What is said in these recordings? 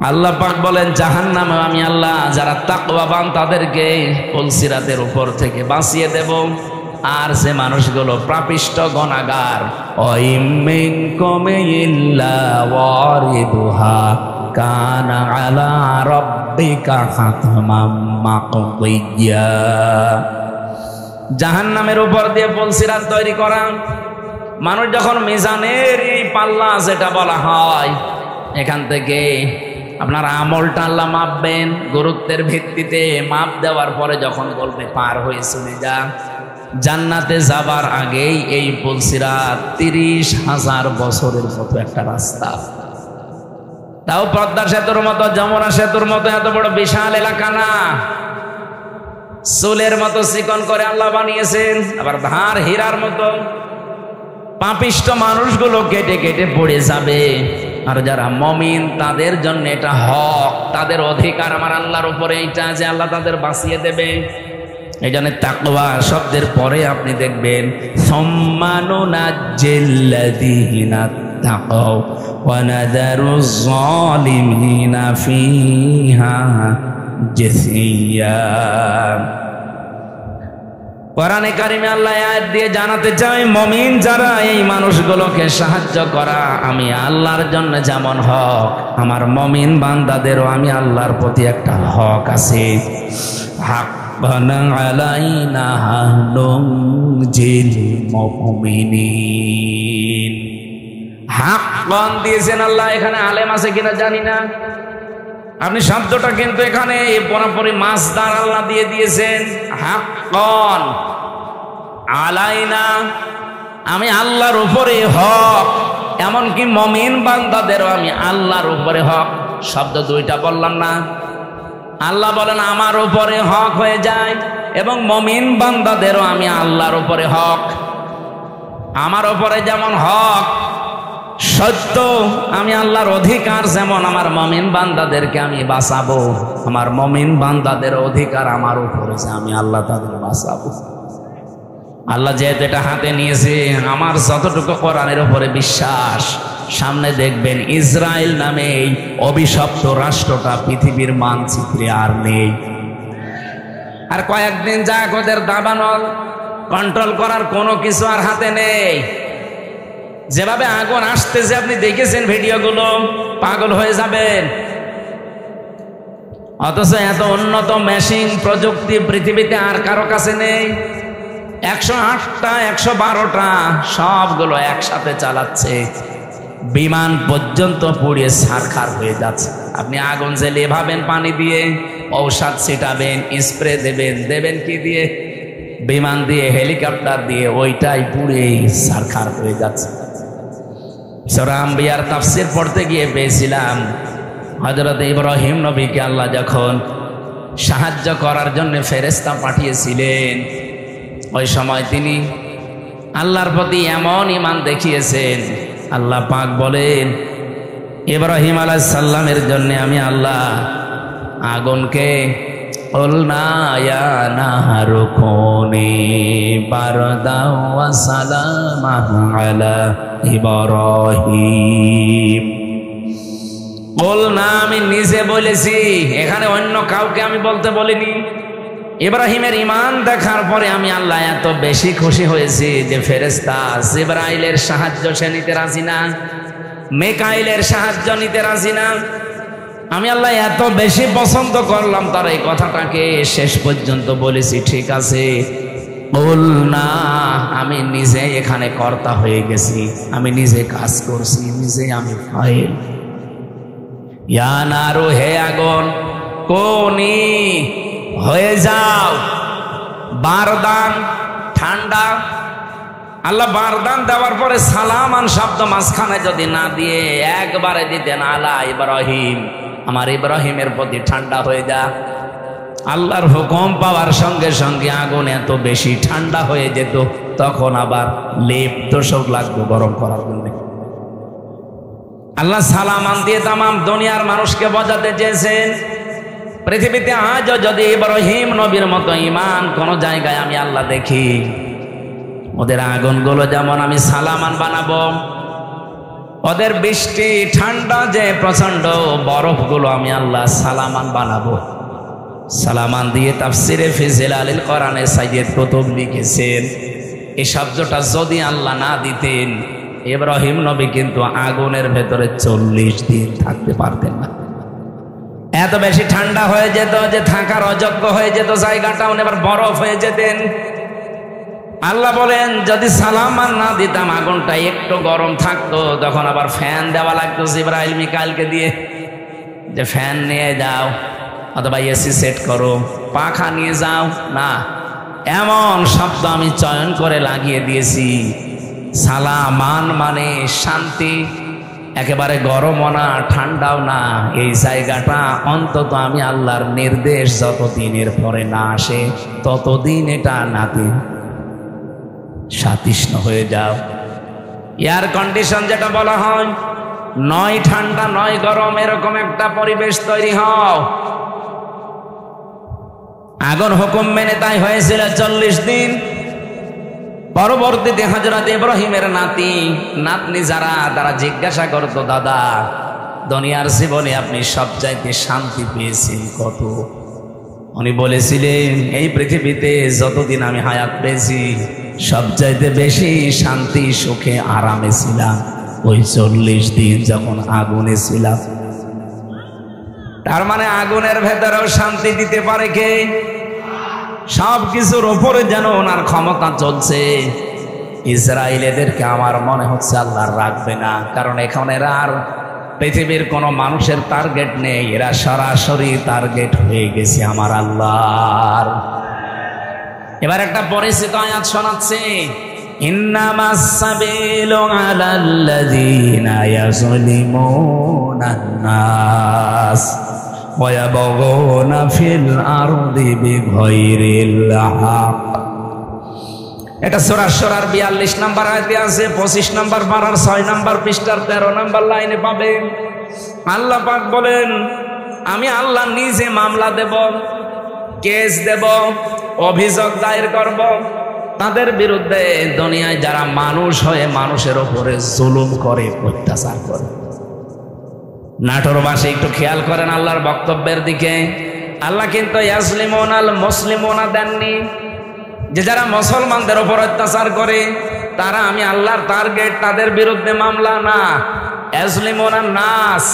আল্লাহ পাক বলেন জাহান্নামে আমি আল্লাহ যারা তাকওয়াবান তাদেরকে পুলসিরাতের উপর থেকে বাঁচিয়ে দেব। আর যে মানুষগুলো পাপিষ্ট গুনাহগার, ওয়াইমিনকুম ইল্লা ওয়ারিদুহা কানা আলা রাব্বিকা হাতমান মাকদিয়া। জাহান্নামের উপর দিয়ে পুলসিরাত তৈরি করা, মানুষ যখন মিজানের এই পাল্লা যেটা বলা হয়, এখান থেকে আপনার আমলটা আল্লাহ মাপবেন, গুরুত্বের ভিত্তিতে মাপ দেওয়ার পরে যখন বলবে পার হয়ে চলে যা, জান্নাতে যাবার আগেই এই পুলসিরাত 30,000 বছরের মতো একটা রাস্তা। তাও পদ্মা সেতুর মতো, যমুনা সেতুর মতো এত বড় বিশাল এলাকা না, চুলের মতো চিকন করে আল্লাহ বানিয়েছেন, আবার ধার হীরার মতো। পাপিষ্ট মানুষগুলো কেটে কেটে পড়ে যাবে, আর যারা মুমিন তাদের জন্য এটা হক, তাদের অধিকার আমার আল্লাহর উপরে, এটা যে আল্লাহ তাদের বাঁচিয়ে দেবে। এই জন্য তাকওয়া শব্দের পরে আপনি দেখবেন সুম্মানুনাজ্জিল্লাযীনা তাকাও ওয়া নাযারুয যালিমিনা ফীহা জাসিয়া। কোরআনে কারিমে আল্লাহ আয়াত দিয়ে জানাতে চাই, মুমিন যারা, এই মানুষগুলোকে সাহায্য করা আমি আল্লাহর জন্য যেমন হক, আমার মুমিন বান্দাদেরও আমি আল্লাহর প্রতি একটা হক আছে। হাক্কান আলাইনা নুনজিল মুমিনিন। হাক্কান দিয়েছেন আল্লাহ, এখানে আলেম আছে কিনা জানি না, আপনি শব্দটা কিন্তু এখানে পুরোপুরি মাসদার আল্লাহ দিয়ে দিয়েছেন। হাক্কান আলাইনা, আমি আল্লাহর উপরে হক, এমনকি মুমিন বান্দাদেরও আমি আল্লাহর উপরে হক। শব্দ দুইটা বললাম না, আল্লাহ বলেন আমার উপরে হক হয়ে যায়, এবং মুমিন বান্দাদেরও আমি আল্লাহর উপরে হক। আমার উপরে যেমন হক সত্য, আমি আল্লাহর অধিকার যেমন আমার মুমিন বান্দাদেরকে আমি বাঁচাবো, আমার মুমিন বান্দাদের অধিকার আমার উপরে যে আমি আল্লাহ তাদের বাঁচাবো। আল্লাহ যেহেতু এটা হাতে নিয়েছে, আমার যতটুকু কোরআনের উপরে বিশ্বাস, সামনে দেখবেন ইসরায়েল নামে এই অভিশপ্ত রাষ্ট্রটা পৃথিবীর মানচিত্রে আর নেই। আর কয়েকদিন যাক ওদের দাবানল কন্ট্রোল করার কোনো কিছু আর হাতে নেই। যেভাবে আগুন আসতেছে আপনি দেখেছেন ভিডিওগুলো, পাগল হয়ে যাবেন। অথচ এত উন্নত মেশিন প্রযুক্তি পৃথিবীতে আর কারো কাছে নেই। 108টা 112টা সবগুলো একসাথে চালাচ্ছে, বিমান পর্যন্ত পুড়িয়ে ছারখার হয়ে যাচ্ছে। আপনি আগুন জেলে ভাবেন পানি দিয়ে, ঔষধ ছিটাবেন, স্প্রে দেবেন, দেবেন কি দিয়ে? বিমান দিয়ে, হেলিকপ্টার দিয়ে, ওইটাই পুড়ে ছারখার হয়ে যাচ্ছে। সূরা আম্বিয়ার তাফসীর পড়তে গিয়ে পেয়েছিলাম, হযরত ইব্রাহিম নবীকে আল্লাহ যখন সাহায্য করার জন্য ফেরেশতা পাঠিয়েছিলেন, ওই সময় তিনি আল্লাহর প্রতি এমন ঈমান দেখিয়েছেন, আল্লাহ পাক বলেন ইব্রাহিম আলাইহিস সালামের জন্য আমি আল্লাহ আগুনকে কুলনা ইয়া নারু কুনি বারদাও ওয়া সালামান আলা ইব্রাহিম। কুলনা আমি নিজে বলেছি, এখানে অন্য কাউকে আমি বলতে বলিনি। ইব্রাহিমের ঈমান দেখার পরে আমি আল্লাহ এত বেশি খুশি হয়েছি যে ফেরেশতা জিবরাইলের সাহায্য সে নিতে রাজি না, মিকাইলের সাহায্য নিতে রাজি না। আমি আল্লাহ এত বেশি পছন্দ করলাম তার এই কথাটাকে, শেষ পর্যন্ত বলেছি ঠিক আছে কুলনা, আমি নিজে এখানে কর্তা হয়ে গেছি, আমি নিজে কাজ করছি, নিজে আমি ফাইল। ইয়া নারু, হে আগুন, কোনি হয়ে যাও বারদান, ঠান্ডা। আল্লাহ বারদান দেওয়ার পরে সালামান শব্দ মাঝখানে যদি না দিয়ে একবারে দিতেন আলা ইব্রাহিম, আমার ইব্রাহিমের প্রতি ঠান্ডা হয়ে যা। আল্লাহর হুকুম পাওয়ার সঙ্গে সঙ্গে আগুন এত বেশি ঠান্ডা হয়ে যেত, তখন আবার লেপ তোষক লাগতো গরম করার জন্য। আল্লাহ সালামান দিয়ে তামাম দুনিয়ার মানুষকে বোঝাতে চেয়েছেন, পৃথিবীতে আজও যদি ইব্রাহিম নবীর মতো ঈমান কোন জায়গায় আমি আল্লাহ দেখি, ওদের আগুনগুলো যেমন আমি সালামান বানাবো, ওদের বৃষ্টি ঠান্ডা যে প্রচন্ড, বরফগুলো আমি আল্লাহ সালামান বানাবো। সালামান দিয়ে তাফসিরে ফি জিলালিল কোরআনে সাইয়্যিদ কুতুব লিখেছেন, এই শব্দটা যদি আল্লাহ না দিতেন ইব্রাহিম নবী কিন্তু আগুনের ভেতরে 40 দিন থাকতে পারতেন না। এত বেশি ঠান্ডা হয়ে যেত যে থাকার অযোগ্য হয়ে যেত জায়গাটা, উনি আবার বরফ হয়ে যেতেন। আল্লাহ বলেন যদি সালামান না দিতাম আগুনটা একটু গরম থাকতো, তখন আবার ফ্যান দেওয়া লাগতো জিবরাইল মিকাইলকে দিয়ে, যে ফ্যান নিয়ে যাও অথবা এসি সেট করো, পাখা নিয়ে যাও। না, এমন শব্দ আমি চয়ন করে লাগিয়ে দিয়েছি, সালামান মানে শান্তি, একেবারে গরমও না ঠান্ডাও না। এই জায়গাটা অন্তত আমি আল্লাহর নির্দেশ যতদিনের পরে না আসে ততদিন এটা নাতি সাতিষ্ণ হয়ে যাও। এয়ার কন্ডিশন যেটা বলা হয়, নয় ঠান্ডা নয় গরম, এরকম একটা পরিবেশ তৈরি হও। আগুন হুকুম মেনে তাই হয়েছিল 40 দিন। পরবর্তীতে হযরত ইব্রাহিমের নাতনি যারা, তারা জিজ্ঞাসা করতো, দাদা দুনিয়ার জীবনে আপনি সবচাইতে শান্তি পেয়েছেন কত? উনি বলেছিলেন এই পৃথিবীতে যতদিন আমি হায়াত পেয়েছি সবচাইতে বেশি শান্তি সুখে আরামে ছিলাম ওই 40 দিন যখন আগুনে ছিলাম। তার মানে আগুনের ভেতরেও শান্তি দিতে পারে কে? সব কিছুর উপরে যেন ওনার ক্ষমতা চলছে। ইসরায়েলেদেরকে আমার মনে হচ্ছে আল্লাহ রাখবে না, কারণ এখন এরা আর পৃথিবীর কোনো মানুষের টার্গেট নেই, এরা সরাসরি টার্গেট হয়ে গেছে আমার আল্লাহর। এবার একটা পরিচিত আয়াত শোনাচ্ছে, ইন্নামাস সাবিলু আলাল্লাযীনা ইয়াযলিমুনান নাস ওয়া ইয়াবগুনা ফিল আরদি বিগাইরিল হক। এটা সূরা সূরার 42 নম্বর আয়াতে আছে, 25 নম্বর পারার 6 নম্বর পৃষ্ঠার 13 নম্বর লাইনে পাবেন। আল্লাহ পাক বলেন, আমি আল্লাহ নিজে মামলা দেব, কেস দেব, অভিযোগ দায়ের করব তাদের বিরুদ্ধে, দুনিয়ায় যারা মানুষ হয়ে মানুষের উপরে জুলুম করে, অত্যাচার করে। নাটোরবাসী একটু খেয়াল করেন আল্লাহর বক্তব্যের দিকে। আল্লাহ কিন্তু ইয়াজলিমুনাল মুসলিমুনা দেননি, যে যারা মুসলমানদের উপর অত্যাচার করে তারা আমি আল্লাহর টার্গেট, তাদের বিরুদ্ধে মামলা না। ইয়াজলিমুনান নাস,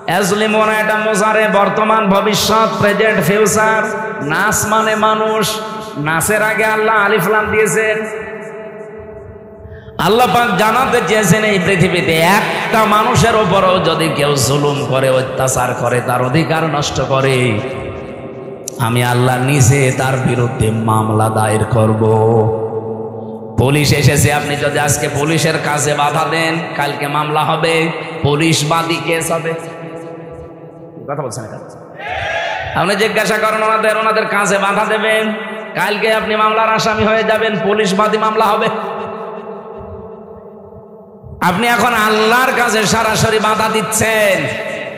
ইয়াজলিমুনা এটা মুজারে, বর্তমান ভবিষ্যৎ, প্রেজেন্ট ফিউচার। নাস মানে মানুষ, নাসের আগে আল্লাহ আলিফ লাম দিয়েছেন। আল্লাহ পাক জানাতে চেয়েছেন এই পৃথিবীতে একটা মানুষের উপরও যদি কেউ জুলুম করে, অত্যাচার করে, তার অধিকার নষ্ট করে, আমি আল্লাহ নিজে তার বিরুদ্ধে মামলা দায়ের করব। পুলিশ এসেছে, আপনি যদি আজকে পুলিশের কাজে বাধা দেন, কালকে মামলা হবে, পুলিশ বাদী কেস হবে। কথা বলছেন? আপনি জিজ্ঞাসা করেন ওনাদের কাজে বাধা দেবেন, কালকে আপনি মামলার আসামি হয়ে যাবেন, পুলিশ বাদী মামলা হবে। আপনি এখন আল্লাহর কাছে সরাসরি বাধা দিচ্ছেন,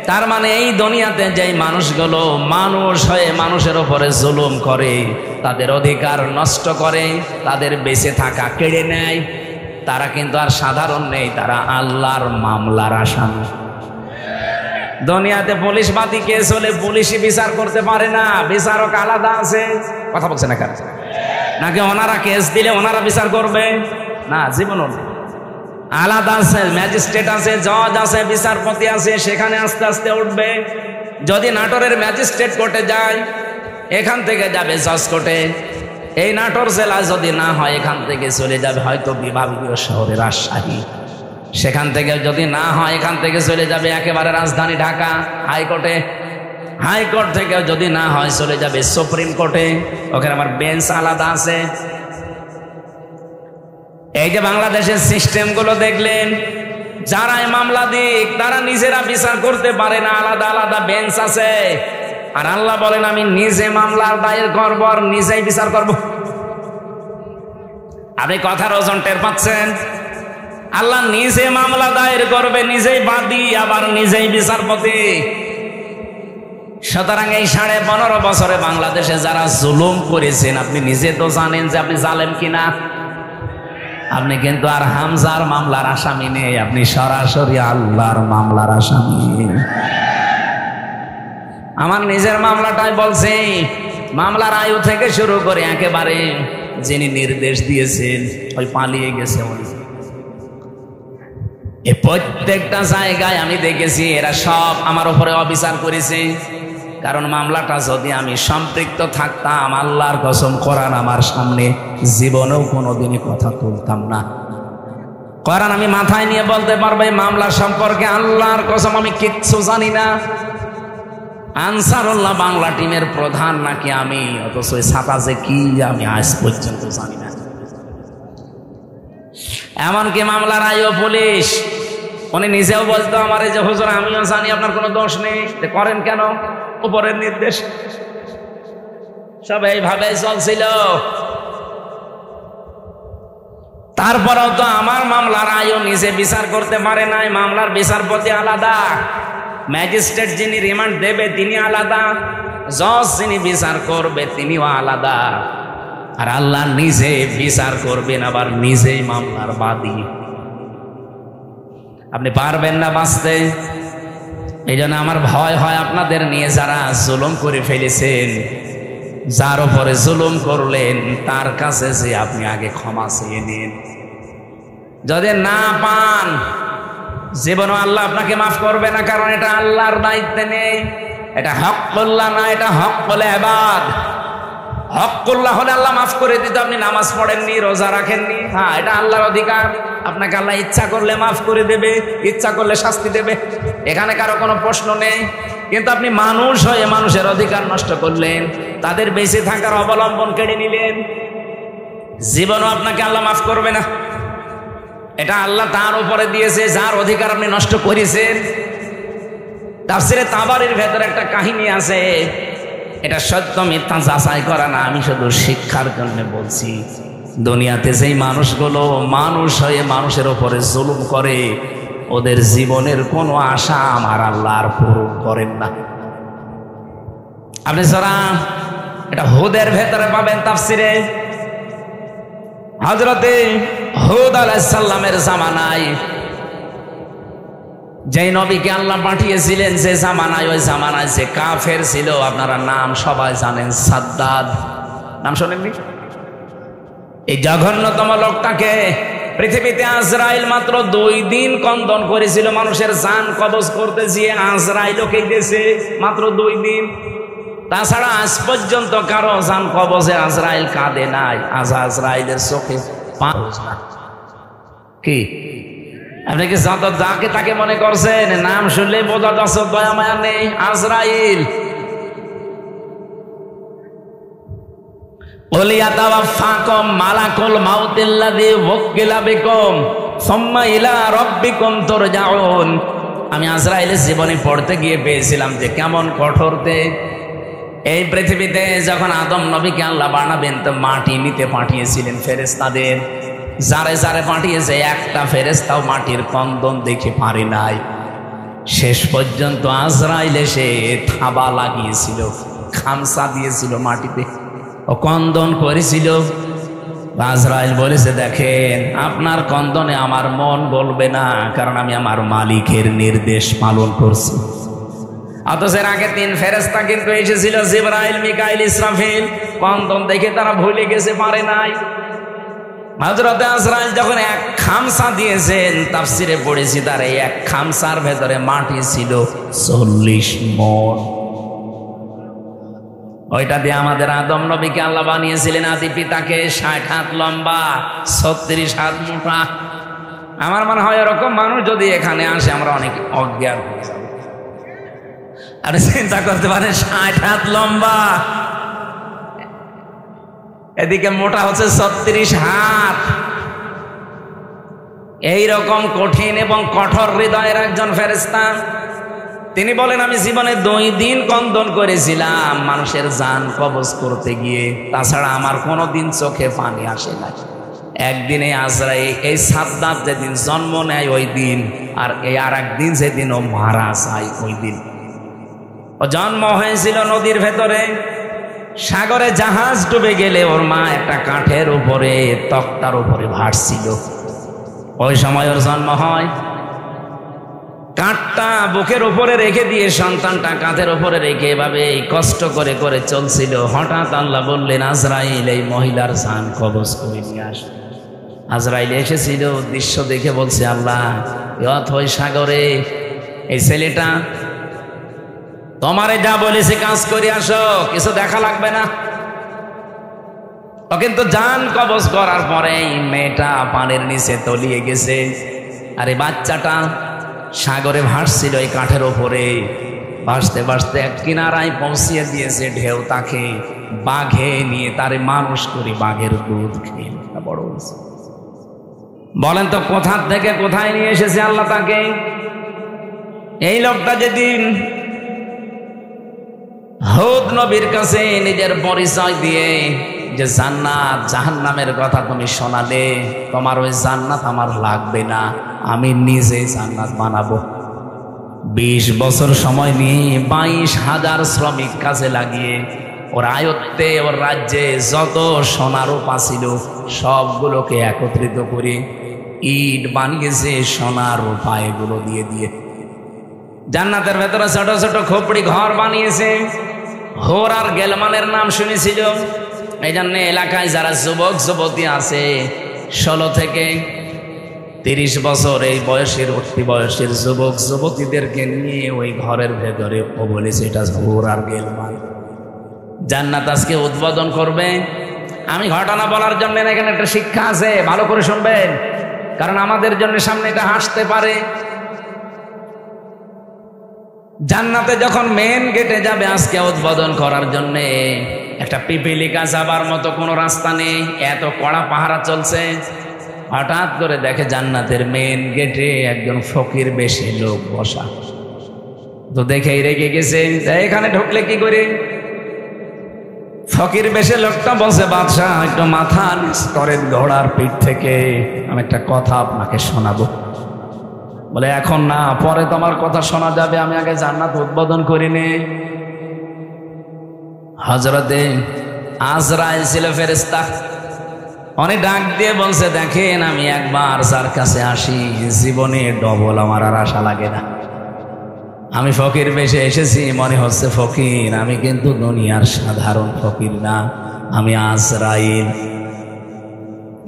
তার মানে এই দুনিয়াতে যেই মানুষগুলো মানুষ হয়ে মানুষের উপরে জুলুম করে, তাদের অধিকার নষ্ট করে, তাদের বেঁচে থাকা কেড়ে নেয়, তারা কিন্তু আর সাধারণ নেই, তারা আল্লাহর মামলার আসামি। দুনিয়াতে পুলিশ বাদী কেস হলে পুলিশই বিচার করতে পারে না, বিচারক আলাদা আছে। কথা বলছে না? নাকি ওনারা কেস দিলে ওনারা বিচার করবে? না, জীবন আলাদা আছে, ম্যাজিস্ট্রেট আছে, জজ আছে, বিচারপতি আছে, সেখানে আস্তে আস্তে উঠবে। যদি নাটোরের ম্যাজিস্ট্রেট কোর্টে যায়, এখান থেকে যাবে জজ কোর্টে। এই নাটোর জেলা যদি না হয়, এখান থেকে চলে যাবে হয়তো বিভাগীয় শহরে রাজশাহী। সেখান থেকে যদি না হয়, এখান থেকে চলে যাবে একেবারে রাজধানী ঢাকা হাইকোর্টে। হাইকোর্ট থেকে যদি না হয়, চলে যাবে সুপ্রিম কোর্টে, ওখানে আমার বেঞ্চ আলাদা আছে। এই যে বাংলাদেশের সিস্টেমগুলো দেখলেন, যারা মামলা দিক তারা নিজেরা বিচার করতে পারে না, আলাদা আলাদা বেঞ্চ আছে। আর আল্লাহ বলেন আমি নিজে মামলা দায়ের করব আর নিজেই বিচার করব। আপনি কথার ওজন টের পাচ্ছেন? আল্লাহ নিজে মামলা দায়ের করবে, নিজেই বাদী, আবার নিজেই বিচারপতি। সুতরাং এই 15.5 বছরে বাংলাদেশে যারা জুলুম করেছেন, আপনি নিজে তো জানেন যে আপনি জালেম কিনা। আপনি কিন্তু আর হামজার মামলার আসামি নেই, আপনি সরাসরি আল্লাহর মামলার আসামি। আমার নিজের মামলাটাই বলছি, মামলার আয়ু থেকে শুরু করে একেবারে যিনি নির্দেশ দিয়েছেন ওই পালিয়ে গেছে, এই প্রত্যেকটা জায়গায় আমি দেখেছি এরা সব আমার উপরে অবিচার করেছে। কারণ মামলাটা যদি আমি সম্পৃক্ত থাকতাম, আল্লাহর কসম কোরআন আমার সামনে, জীবনেও কোনোদিনই কথা তুলতাম না। কোরআন আমি মাথায় নিয়ে বলতে পারবো এই মামলা সম্পর্কে আল্লাহর কসম আমি কিচ্ছু জানি না। আনসারুল্লাহ বাংলা টিমের প্রধান নাকি আমি, অথচ ওই ছাতা যে কি আমি আজ পর্যন্ত জানি না। এমনকি মামলার আইও পুলিশ উনি নিজেও বলতো আমার যে হুজুর আমিও জানি আপনার কোনো দোষ নেই, করেন কেন? উপরের নির্দেশ। সব এইভাবে চলছিল। তারপরেও তো আমার মামলার আইও নিজে বিচার করতে পারে নাই। মামলার বিচারপতি আলাদা, ম্যাজিস্ট্রেট যিনি রিমান্ড দেবে তিনি আলাদা, জজ যিনি বিচার করবে তিনিও আলাদা। আর আল্লাহ নিজে বিচার করবেন, আবার নিজেই মামলার বাদী। আপনি পারবেন না বাঁচতে। এই জন্য আমার ভয় হয় আপনাদের নিয়ে, যারা জুলুম করে ফেলেছেন, যার উপরে জুলুম করলেন তার কাছে যে আপনি আগে ক্ষমা চেয়ে নিন। যদি না পান, জীবনও আল্লাহ আপনাকে মাফ করবে না, কারণ এটা আল্লাহর দায়িত্বে নেই। এটা হকুল্লাহ না, এটা হকুল ইবাদ। হকুল্লাহ হলে আল্লাহ মাফ করে দিত, আপনি নামাজ পড়েননি, রোজা রাখেননি, হ্যাঁ এটা আল্লাহর অধিকার। আপনাকে আল্লাহ ইচ্ছা করলে মাফ করে দেবে, ইচ্ছা করলে শাস্তি দেবে, এখানে কারো কোনো প্রশ্ন নেই। কিন্তু আপনি মানুষ হয়ে মানুষের অধিকার নষ্ট করলেন, তাদের বেঁচে থাকার অবলম্বন কেড়ে নিলেন, জীবনও আপনাকে আল্লাহ মাফ করবে না। এটা আল্লাহ তার উপরে দিয়েছে, যার অধিকার আপনি নষ্ট করেছেন। তাফসিরে তাবারির ভেতরে একটা কাহিনী আছে, এটা সত্য মিথ্যা যাচাই করা না, আমি শুধু শিক্ষার জন্য বলছি। দুনিয়াতে যেই মানুষগুলো মানুষ হয়ে মানুষের উপরে জুলুম করে, ওদের জীবনের কোনো আশা আমার আল্লাহ আর পূরণ করেন না। আপনি যারা এটা হুদের ভেতরে পাবেন তাফসিরে, হযরতে হুদ আলাইহিস সালামের জামানায় যেই নবীকে আল্লাহ পাঠিয়েছিলেন, যে জামানায়, ওই জামানায় যে কাফের ছিল, আপনারা নাম সবাই জানেন, সাদ্দাদ, নাম শোনেননি? এই জঘন্যতম লোকটাকে পৃথিবীতে আজরাইল মাত্র 2 দিন কন্দন করেছিল মানুষের জান কবজ করতে গিয়ে। আজরাইলকে দিয়েছে মাত্র 2 দিন। তাছাড়া আজ পর্যন্ত কারো জান কবজে আজরাইল কাঁদে নাই। আজরাইলের চোখে পাঁচ না। কি আপনি কি যাকে তাকে মনে করছেন? নাম শুনলে বোঝা যাচ্ছে দয়া মায়া নেই। আজরাইল মালাকুল মাউতিল্লাযী ওয়াক্কিলা বিকুম সুম্মা ইলা রাব্বিকুম তুরজাউন। আমি আজরাইলের জীবনী পড়তে গিয়ে পেয়েছিলাম যে কেমন কঠোরতে। এই পৃথিবীতে যখন আদম নবীকে আল্লাহ বানাবেন, তো মাটি নিতে পাঠিয়েছিলেন ফেরেশতাদের। যারে যারে পাঠিয়েছে, একটা ফেরেশতাও মাটির কন্দন দেখে পারে নাই। শেষ পর্যন্ত আজরাইল এসে থাবা লাগিয়েছিল, খামসা দিয়েছিল মাটিতে, ও কন্দন করেছিল। আজরাইল বলেছে, দেখেন আপনার কন্দনে আমার মন গলবে না, কারণ আমি আমার মালিকের নির্দেশ পালন করছি। অথচ এর আগে 3 ফেরেশতা কিন্তু এসেছিল, জিবরাইল, মিকাইল, ইসরাফিল। কন্দন দেখে তারা ভুলে গেছে, পারে নাই। হযরত আজরাইল যখন এক খামসা দিয়েছেন, তাফসিরে পড়েছি তার এই এক খামসার ভেতরে মাটি ছিল 40 মণ। ওইটা দিয়ে আমাদের আদম নবীকে আল্লাহ বানিয়েছিলেন, আদি পিতাকে। 60 হাত লম্বা, 36 হাত মোটা। আমার মনে হয় এরকম মানুষ যদি এখানে আসে, আমরা অনেক অজ্ঞান হয়ে যাব। আর চিন্তা করতে পারেন, 60 হাত লম্বা, এদিকে মোটা হচ্ছে 36 হাত। এইরকম কঠিন এবং কঠোর হৃদয়ের একজন ফেরেশতা। তিনি বলেন, আমি জীবনে 2 দিন কন্দন করেছিলাম মানুষের জান কবজ করতে গিয়ে, তাছাড়া আমার কোনোদিন চোখে পানি আসে না। একদিনে আজরাইল, এই সাদ্দাত যেদিন জন্ম নেয় ওই দিন, আর এই আর একদিন যেদিন ও মারা যায় ওই দিন। ও জন্ম হয়েছিল নদীর ভেতরে, সাগরে জাহাজ ডুবে গেলে ওর মা একটা কাঠের উপরে তক্তার উপরে ভাসছিল। ওই সময় ওর জন্ম হয়। কাঠটা বুকের উপরে রেখে দিয়ে সন্তানটা কাঁধের উপরে রেখে এভাবে কষ্ট করে করে চলছিল। হঠাৎ আল্লাহ বললেন, আজরাইল এই মহিলার জান কবজ করে নিয়ে আস। আজরাইল এসেছিল, দৃশ্য দেখে বলছে, আল্লাহ ওই সাগরে এই ছেলেটা তোমারে যা বলেছে কাজ করে আসো, কিছু দেখা লাগবে না। ও কিন্তু জান কবজ করার পরে মেয়েটা পানির নিচে তলিয়ে গেছে, আর এই বাচ্চাটা সাগরে ভাসছিল এই কাঠের ওপরে। ভাসতে ভাসতে এক কিনারায় পৌঁছিয়ে দিয়েছে ঢেউ তাকে। বাঘে নিয়ে তারে মানুষ করে বাঘের দুধ খেয়ে বড় হয়েছে। বলেন তো কোথা থেকে কোথায় নিয়ে এসেছে আল্লাহ তাকে? এই লোকটা যেদিন হুদ নবীর কাছে নিজের পরিচয় দিয়ে যে জান্নাত জাহান্নামের কথা তুমি শোনালে, তোমার ওই জান্নাত আমার লাগবে না, আমি নিজে জান্নাত বানাবো। 20 বছর সময় নিয়ে 22,000 শ্রমিক কাজে লাগিয়ে ওর আয়ত্তে ওর রাজ্যে যত সোনার রূপা ছিল সবগুলোকে একত্রিত করে ইট বানিয়েছে সোনার রূপা এগুলো দিয়ে দিয়ে। জান্নাতের ভেতরে ছোট ছোট খোপড়ি ঘর বানিয়েছে। হোর আর গেলমানের নাম শুনেছিল। এই জন্য এলাকায় যারা যুবক যুবতী আছে 16 থেকে 30 বছর এই বয়সের উঠতি বয়সের যুবক যুবতীদেরকে নিয়ে ওই ঘরের ভেতরে ও বলেছে এটা হোর আর গেলমান। জান্নাত আজকে উদ্বোধন করবে। আমি ঘটনা বলার জন্য এখানে একটা শিক্ষা আছে, ভালো করে শুনবেন, কারণ আমাদের জন্য সামনে এটা হাসতে পারে। জান্নাতে যখন মেন গেটে যাবে আজকে উদ্বোধন করার জন্য, একটা পিপিলিকা যাবার মতো কোনো রাস্তা নেই, এত কড়া পাহারা চলছে। হঠাৎ করে দেখে জান্নাতের মেন গেটে একজন ফকির বেশি লোক বসা। তো দেখেই রেগে গেছে, এখানে ঢুকলে কি করে? ফকির বেশে লোকটা বলছে, বাদশাহ একটু মাথা নিচ করেন ঘোড়ার পিঠ থেকে, আমি একটা কথা আপনাকে শোনাবো। বলে এখন না, পরে তোমার কথা শোনা যাবে, আমি আগে জান্নাত উদ্বোধন করিনি। হযরতে আজরাইল ছিল ফেরেশতা। অনেক ডাক দিয়ে বলছে, দেখেন আমি একবার যার কাছে আসি জীবনে ডবল আমার আর আশা লাগে না। আমি ফকির বেশে এসেছি, মনে হচ্ছে ফকির, আমি কিন্তু দুনিয়ার সাধারণ ফকির না, আমি আজরাইল।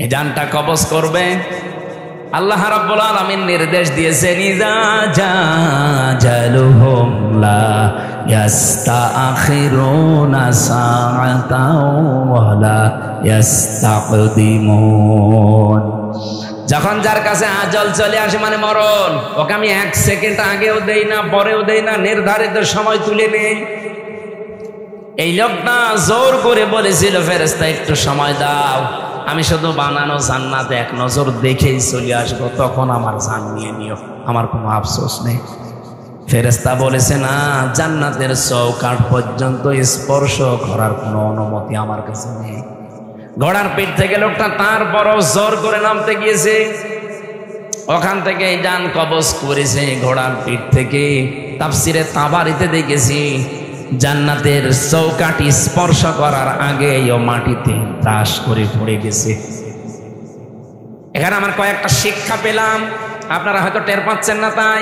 এই জানটা কবজ করবে। আল্লাহ রাব্বুল আলামিন নির্দেশ দিয়েছেন, ইযা জাজালুহুম লা ইস্তাখিরুনা সাআতাও ওয়া লা ইস্তাকদিমুন। যখন যার কাছে আজল চলে আসে মানে মরণ, ওকে আমি 1 সেকেন্ড আগেও দেই না পরেও দেই না, নির্ধারিত সময় তুলে নেই। এই লোকটা জোর করে বলেছিল, ফেরেশতা একটু সময় দাও, আমি শুধু বানানো জান্নাতে এক নজর দেখেই চলে আসবো, তখন আমার জান নিয়ে নিও, আমার কোনো আফসোস নেই। ফেরেশতা বলেছে, না, জান্নাতের চৌকাঠ পর্যন্ত স্পর্শ করার কোনো অনুমতি আমার কাছে নেই। ঘোড়ার পিঠ থেকে লোকটা তারপরও জোর করে নামতে গিয়েছে, ওখান থেকে জান কবজ করেছে ঘোড়ার পিঠ থেকে। তাফসিরে তাবারিতে দেখেছি জান্নাতের চৌকাঠি স্পর্শ করার আগে ও মাটিতে ত্রাস করে পড়ে গেছে। এখানে আমার কয়েকটা শিক্ষা পেলাম, আপনারা হয়তো টের পাচ্ছেন না, তাই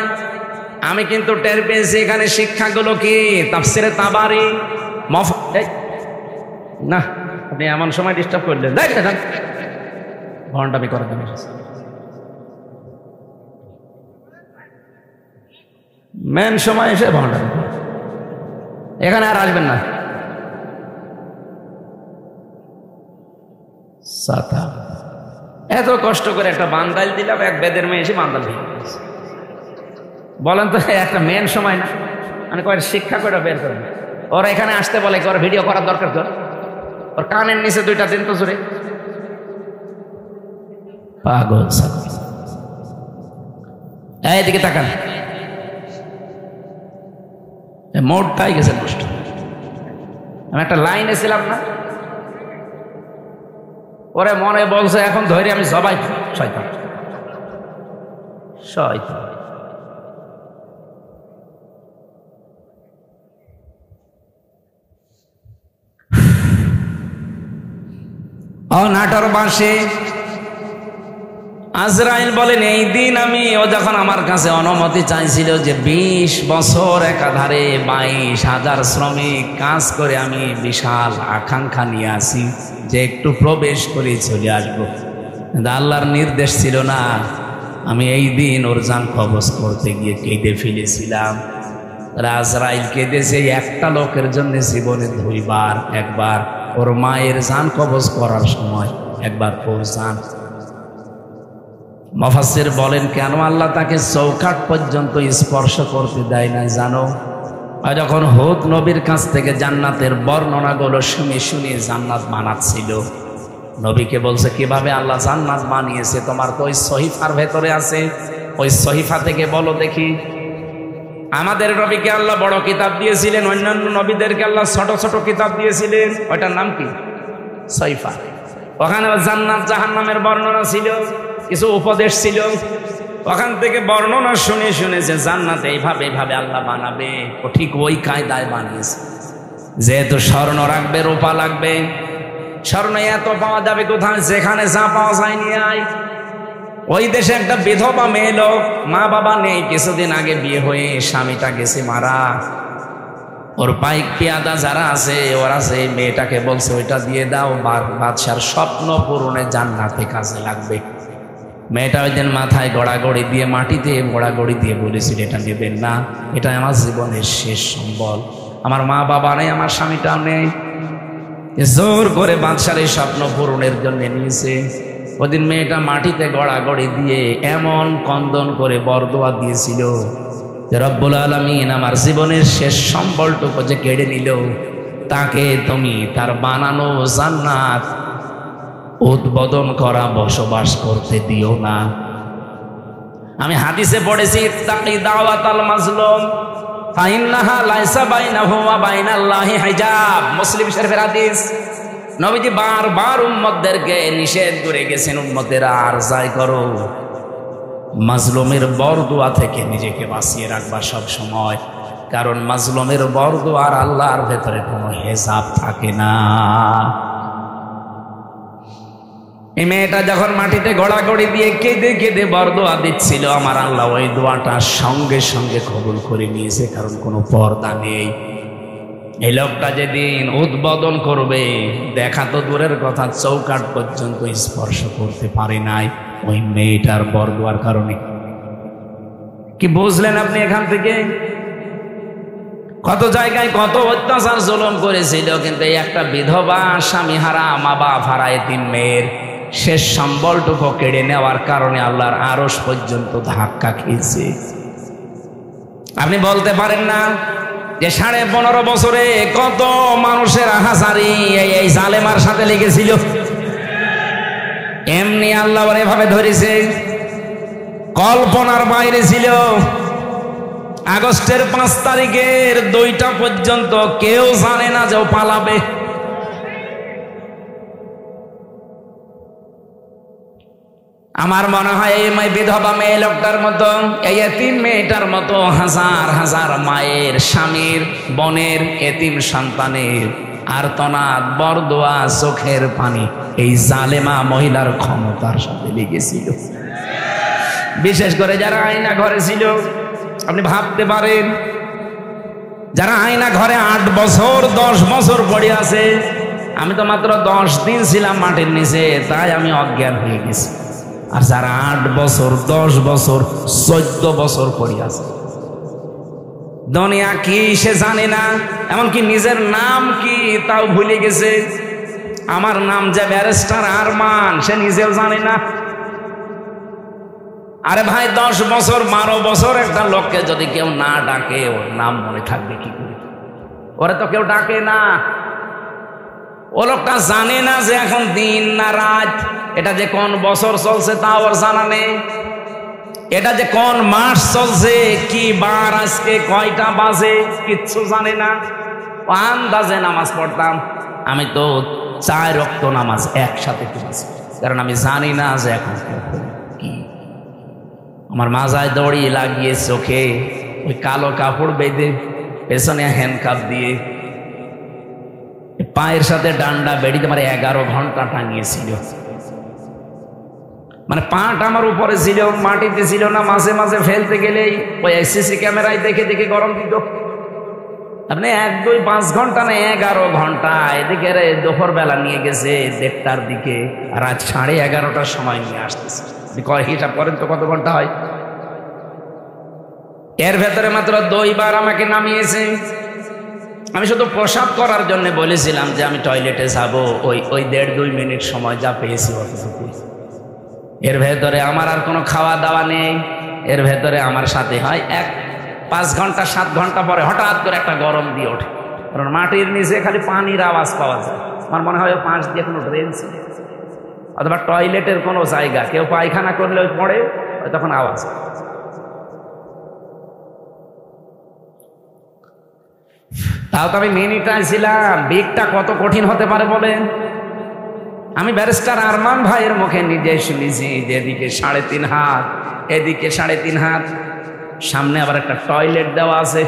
আমি কিন্তু টের পেয়েছি। এখানে শিক্ষাগুলো কি? তাফসিরে তাবারি না, আপনি এমন সময় ডিস্টার্ব করলেন, ঘন্টাবি করে দেন। মেন সময় এসে ঘন্টাবি, এখানে আর আসবেন না। সাতা এত কষ্ট করে একটা বান্দাইল দিলাম, এক বেদের মেয়ে এসে বান্দাল দিয়ে বলেন তো, একটা মেন সময় না? মানে কয়েক শিক্ষা করে বের করেন। ওরা এখানে আসতে বলে, ওর ভিডিও করার দরকার তোর, ওর কানের নিচে 2টা দিন তো জোরে। পাগল এইদিকে তাকান, মোটটাই গেছে নষ্ট। আমি একটা লাইনে ছিলাম না, ওরে মনে বলছে এখন ধরে আমি সবাই শয়তান শয়তান। নাটোর বাসে আজরাইল বলেন এই দিন ও যখন আমার কাছে অনুমতি চাইছিল যে 20 বছর একাধারে 22,000 শ্রমিক কাজ করে আমি বিশাল আকাঙ্ক্ষা নিয়ে আসি যে একটু প্রবেশ করে চলে আসবো, কিন্তু আল্লাহর নির্দেশ ছিল না। আমি এই দিন ওর জান কবজ করতে গিয়ে কেঁদে ফেলেছিলাম। আজরাইল কেঁদেছে একটা লোকের জন্য জীবনে 2 বার, একবার ওর মায়ের জান কবজ করার সময়, একবার ওর জান। মুফাসসির বলেন কেন আল্লাহ তাকে চৌকাঠ পর্যন্ত স্পর্শ করতে দেয় না জানো? যখন হুদ নবীর কাছ থেকে জান্নাতের বর্ণনাগুলো শুনে শুনে জান্নাত বানাচ্ছিল, নবীকে বলছে কিভাবে আল্লাহ জান্নাত বানিয়েছে, তোমার তো ওই সহিফার ভেতরে আছে, ওই সহিফা থেকে বলো দেখি। আমাদের নবীকে আল্লাহ বড় কিতাব দিয়েছিলেন, অন্যান্য নবীদেরকে আল্লাহ ছোট ছোট কিতাব দিয়েছিলেন, ওইটার নাম কি? সহিফা। ওখানে জান্নাত জাহান্নামের বর্ণনা ছিল, কিছু উপদেশ ছিল। ওখান থেকে বর্ণনা শুনে শুনে যে জান্নাত এইভাবে এইভাবে আল্লাহ বানাবে, ও ঠিক ওই কায়দায় বানিয়েছে। যেহেতু স্বর্ণ রাখবে, রূপা লাগবে, স্বর্ণ এত পাওয়া যাবে কোথায়, যেখানে যা পাওয়া যায় নিয়ে আয়। ওই দেশে একটা বিধবা মেয়ে লোক, মা বাবা নেই, কিছুদিন আগে বিয়ে হয়ে স্বামীটা গেছে মারা, ওর পাইক পেয়াদা যারা আছে ওরা যে মেয়েটাকে বলছে ওইটা দিয়ে দাও, বাদশার স্বপ্ন পূরণে জান্নাতে কাজে লাগবে। মেয়েটা ওই দিন মাথায় গড়াগড়ি দিয়ে, মাটিতে গড়াগড়ি দিয়ে বলেছিল এটা নেবেন না, এটা আমার জীবনের শেষ সম্বল, আমার মা বাবা নেই, আমার স্বামীটাও নেই। জোর করে বাদশার এই স্বপ্ন পূরণের জন্য নিয়েছে। ওদিন মেয়েটা মাটিতে গড়াগড়ি দিয়ে এমন কন্দন করে বরদোয়া দিয়েছিল যে রব্বুল আলামিন আমার জীবনের শেষ সম্বলটুকু যে কেড়ে নিল, তাকে তুমি তার বানানো জান্নাত উদ্বোধন করা বসবাস করতে দিও না। আমি হাদিসে পড়েছি ইত্তাকি দাওয়াতাল মাজলুম ফাইন্নাহা লাইসা বাইনাহু ওয়া বাইনাল্লাহি হিজাব, মুসলিম শরীফের হাদিস। নবীজি বারবার উম্মতদেরকে নিষেধ করে গেছেন, উম্মতেরা আর যাই করো মাজলুমের বরদোয়া থেকে নিজেকে বাঁচিয়ে রাখবা সব সময়, কারণ মাজলুমের বরদোয়ার আল্লাহর ভেতরে কোনো হিসাব থাকে না। এই মেয়েটা যখন মাটিতে গড়াগড়ি দিয়ে কেঁদে কেঁদে বরদোয়া দিচ্ছিল, আমার আল্লাহ ওই দোয়াটা সঙ্গে সঙ্গে কবুল করে নিয়েছে, কারণ কোনো পর্দা নেই। এই লোকটা যেদিন উদ্বোধন করবে, দেখা তো দূরের কথা, চৌকাঠ পর্যন্ত স্পর্শ করতে পারে নাই ওই মেয়েটার বরদোয়ার কারণে। কি বুঝলেন আপনি এখান থেকে? কত জায়গায় কত অত্যাচার জুলুম করেছিল, কিন্তু এই একটা বিধবা, স্বামী হারা, মা বাপ হারা এতিম মেয়ের শেষ সম্বলটুকু কেড়ে নেওয়ার কারণে আল্লাহর আরশ পর্যন্ত ধাক্কা খেয়েছে। আপনি বলতে পারেন না যে 15.5 বছরে কত মানুষের হাজারি এই জালেমার সাথে লেগেছিল, এমনি আল্লাহ এভাবে ধরেছে, কল্পনার বাইরে ছিল। আগস্টের 5 তারিখের 2টা পর্যন্ত কেউ জানে না যে ও পালাবে। আমার মনে হয় এই বিধবা মেয়ে লোকটার মতো, এই এতিম মেয়েটার মতো হাজার হাজার মায়ের, স্বামীর, বোনের, এতিম সন্তানের আর্তনাদ, বরদোয়া, চোখের পানি এই জালেমা মহিলার ক্ষমতার সাথে লেগেছিল। বিশেষ করে যারা আয়না ঘরে ছিল, আপনি ভাবতে পারেন যারা আয়না ঘরে 8 বছর 10 বছর পড়ে আছে। আমি তো মাত্র 10 দিন ছিলাম মাটির নিচে, তাই আমি অজ্ঞান হয়ে গেছি। আর যারা 8 বছর 10 বছর 14 বছর পড়ে আছে, দুনিয়া কি সে জানে না, এমনকি নিজের নাম কি তাও ভুলে গেছে। আমার নাম যে ব্যারিস্টার আরমান, সে নিজেও জানে না। আরে ভাই, 10 বছর 12 বছর একটা লোককে যদি কেউ না ডাকে, ওর নাম মনে থাকবে কি করে? ওরে তো কেউ ডাকে না। ও লোকটা জানে না যে এখন দিন না রাত, এটা যে কোন বছর চলছে তা ওর জানা নেই, এটা যে কোন মাস চলছে, কি বার আজকে, কয়টা বাজে, কিচ্ছু জানে না। ও আন্দাজে নামাজ পড়তাম। আমি তো 4 ওয়াক্ত নামাজ একসাথে পড়েছি, কারণ আমি জানি না যে এখন কি। আমার মাজায় দড়ি লাগিয়ে, চোখে ওই কালো কাপড় বেঁধে, পেছনে হ্যান্ডকাপ দিয়ে পায়ের সাথে ডান্ডা বেড়িতে মানে 11 ঘন্টা টাঙিয়েছিল। মানে পাটা আমার উপরে ছিল, মাটিতে ছিল না। মাঝে মাঝে ফেলতে গেলেই ওই সিসি ক্যামেরায় দেখে দেখে গরম দিত। আপনি 1, 2, 5 ঘন্টা না 11 ঘন্টা। এদিকে দুপুর বেলা নিয়ে গেছে 1:30টার দিকে, রাত 11:30টার সময় নিয়ে আসতেছে। হিসাব করেন তো কত ঘন্টা হয়। এর ভেতরে মাত্র 2 বার আমাকে নামিয়েছে। আমি শুধু প্রসাব করার জন্য বলেছিলাম যে আমি টয়লেটে যাবো, ওই 1.5-2 মিনিট সময় যা পেয়েছি অতটুকু। এর ভেতরে আমার আর কোনো খাওয়া দাওয়া নেই। এর ভেতরে আমার সাথে হয় 5 ঘন্টা 7 ঘন্টা পরে হঠাৎ করে একটা গরম দিয়ে ওঠে, কারণ মাটির নিচে খালি পানির আওয়াজ পাওয়া যায়। আমার মনে হয় পাশ দিয়ে কোনো ড্রেন ছিল অথবা টয়লেটের কোনো জায়গা, কেউ পায়খানা করলে ওই পড়ে তখন আওয়াজ। তাও তো আমি মিনিটায় ছিলাম। বিকটা কত কঠিন হতে পারে বলেন। আমি ব্যারিস্টার আরমান ভাইয়ের মুখে নিজে শুনেছি যে এদিকে 3.5 হাত, এদিকে 3.5 হাত, সামনে আবার একটা টয়লেট দেওয়া আছে।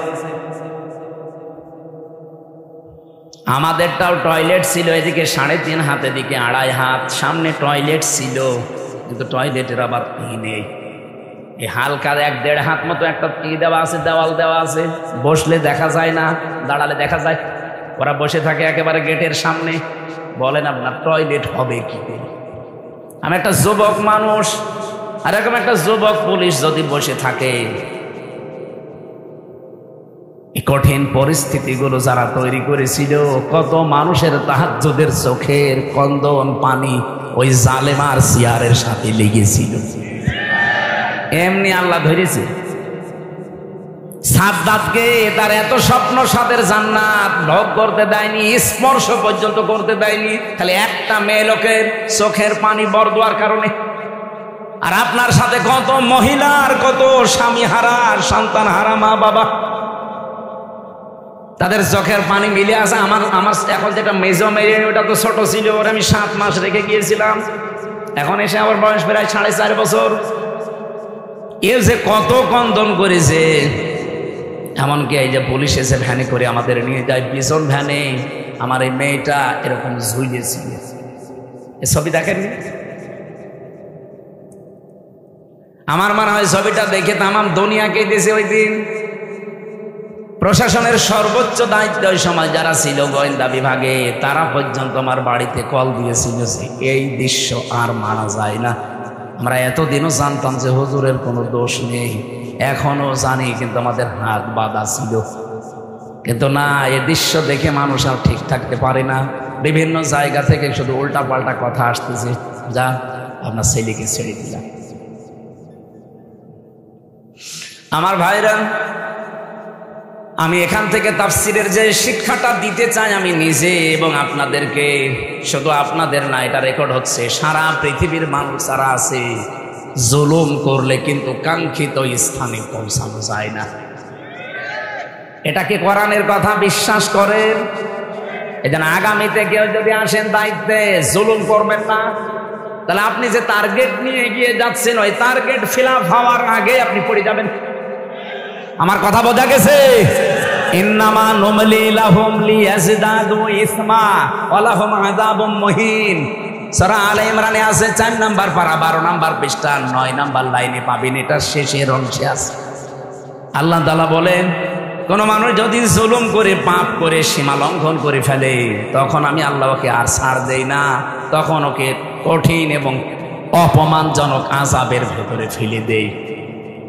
আমাদেরটাও টয়লেট ছিল, এদিকে 3.5 হাত, এদিকে 2.5 হাত, সামনে টয়লেট ছিল, কিন্তু টয়লেটের আবার নেই। এই হালকা 1-1.5 হাত মতো একটা দেওয়া আছে, দেওয়াল দেওয়া আছে। বসলে দেখা যায় না, দাঁড়ালে দেখা যায়। ওরা বসে থাকে একেবারে গেটের সামনে। বলেন আপনার টয়লেট হবে কি করে? আমি একটা যুবক মানুষ, আর এরকম একটা যুবক পুলিশ যদি বসে থাকে, এই কঠিন পরিস্থিতিগুলো যারা তৈরি করেছিল, কত মানুষের তাহাজ্জুদের চোখের কন্দন পানি ওই জালেমার চেয়ারের সাথে লেগেছিল। এমনি আল্লাহ ধরেছে সাদ্দাতকে। তার এত স্বপ্ন সাদের জান্নাত ভোগ করতে দেয়নি, স্পর্শ পর্যন্ত করতে দেয়নি, খালি একটা মেয়ে লোকের চোখের পানি বরদোয়ার কারণে। আর আপনার সাথে কত মহিলার, কত স্বামী হারা, সন্তান হারা মা বাবা, তাদের চোখের পানি মিলে আছে। আমার এখন যেটা মেজো মেয়ে, ওটা তো ছোট ছিল, ওরা আমি 7 মাস রেখে গিয়েছিলাম। এখন এসে আমার বয়স প্রায় 4.5 বছর। এ যে কত কন্দন করেছে। এমনকি এই যে পুলিশ এসে ভ্যানে করে আমাদের নিয়ে যায়, পিছন ভ্যানে আমার এই মেয়েটা এরকম ঝুলিয়েছিল। এ ছবি দেখেননি? আমার মনে হয় ছবিটা দেখে তামাম দুনিয়াকে দিয়েছে ওই দিন। প্রশাসনের সর্বোচ্চ দায়িত্ব ওই সময় যারা ছিল গোয়েন্দা বিভাগে, তারা পর্যন্ত আমার বাড়িতে কল দিয়েছিল যে এই দৃশ্য আর মানা যায় না। আমরা এতদিনও জানতাম যে হুজুরের কোনো দোষ নেই, এখনো জানি, কিন্তু আমাদের হাত বাঁধা ছিল। কিন্তু না, এ দৃশ্য দেখে মানুষ আর ঠিক থাকতে পারে না। বিভিন্ন জায়গা থেকে শুধু উল্টা পাল্টা কথা আসতেছে, যা আপনার ছেলেকে ছেড়ে দিলাম। আমার ভাইরা, আমি এখান থেকে তাফসিরের যে শিক্ষাটা দিতে চাই আমি নিজে এবং আপনাদেরকে, শুধু আপনাদের না, এটা রেকর্ড হচ্ছে, সারা পৃথিবীর মানুষ যারা আছে, জুলুম করলে কিন্তু কাঙ্ক্ষিত স্থানে পৌঁছানো যায় না। এটাকে কোরআনের কথা বিশ্বাস করেন। এজন্য আগামীতে কেউ যদি আসেন দায়িত্বে, জুলুম করবেন না। তাহলে আপনি যে টার্গেট নিয়ে এগিয়ে যাচ্ছেন, ওই টার্গেট ফিল আপ হওয়ার আগে আপনি পড়ে যাবেন। আমার কথা বোঝা গেছে? ইন্নামা নুমলি লাহুম লিয়াজদাদু ইসমা ওয়া লাহুম আযাবুম মুহিন। সূরা আলে ইমরানে আছে 4 নাম্বার পারা 12 নাম্বার পৃষ্ঠা 9 নাম্বার লাইনে পাবেন, এটা শেষের অংশে আছে। আল্লাহ তাআলা বলেন, কোন মানুষ যদি জুলুম করে, পাপ করে, সীমা লঙ্ঘন করে ফেলে, তখন আমি আল্লাহ ওকে আর ছাড় দেই না, তখন ওকে কঠিন এবং অপমানজনক আযাবের ভেতরে ফেলে দেই।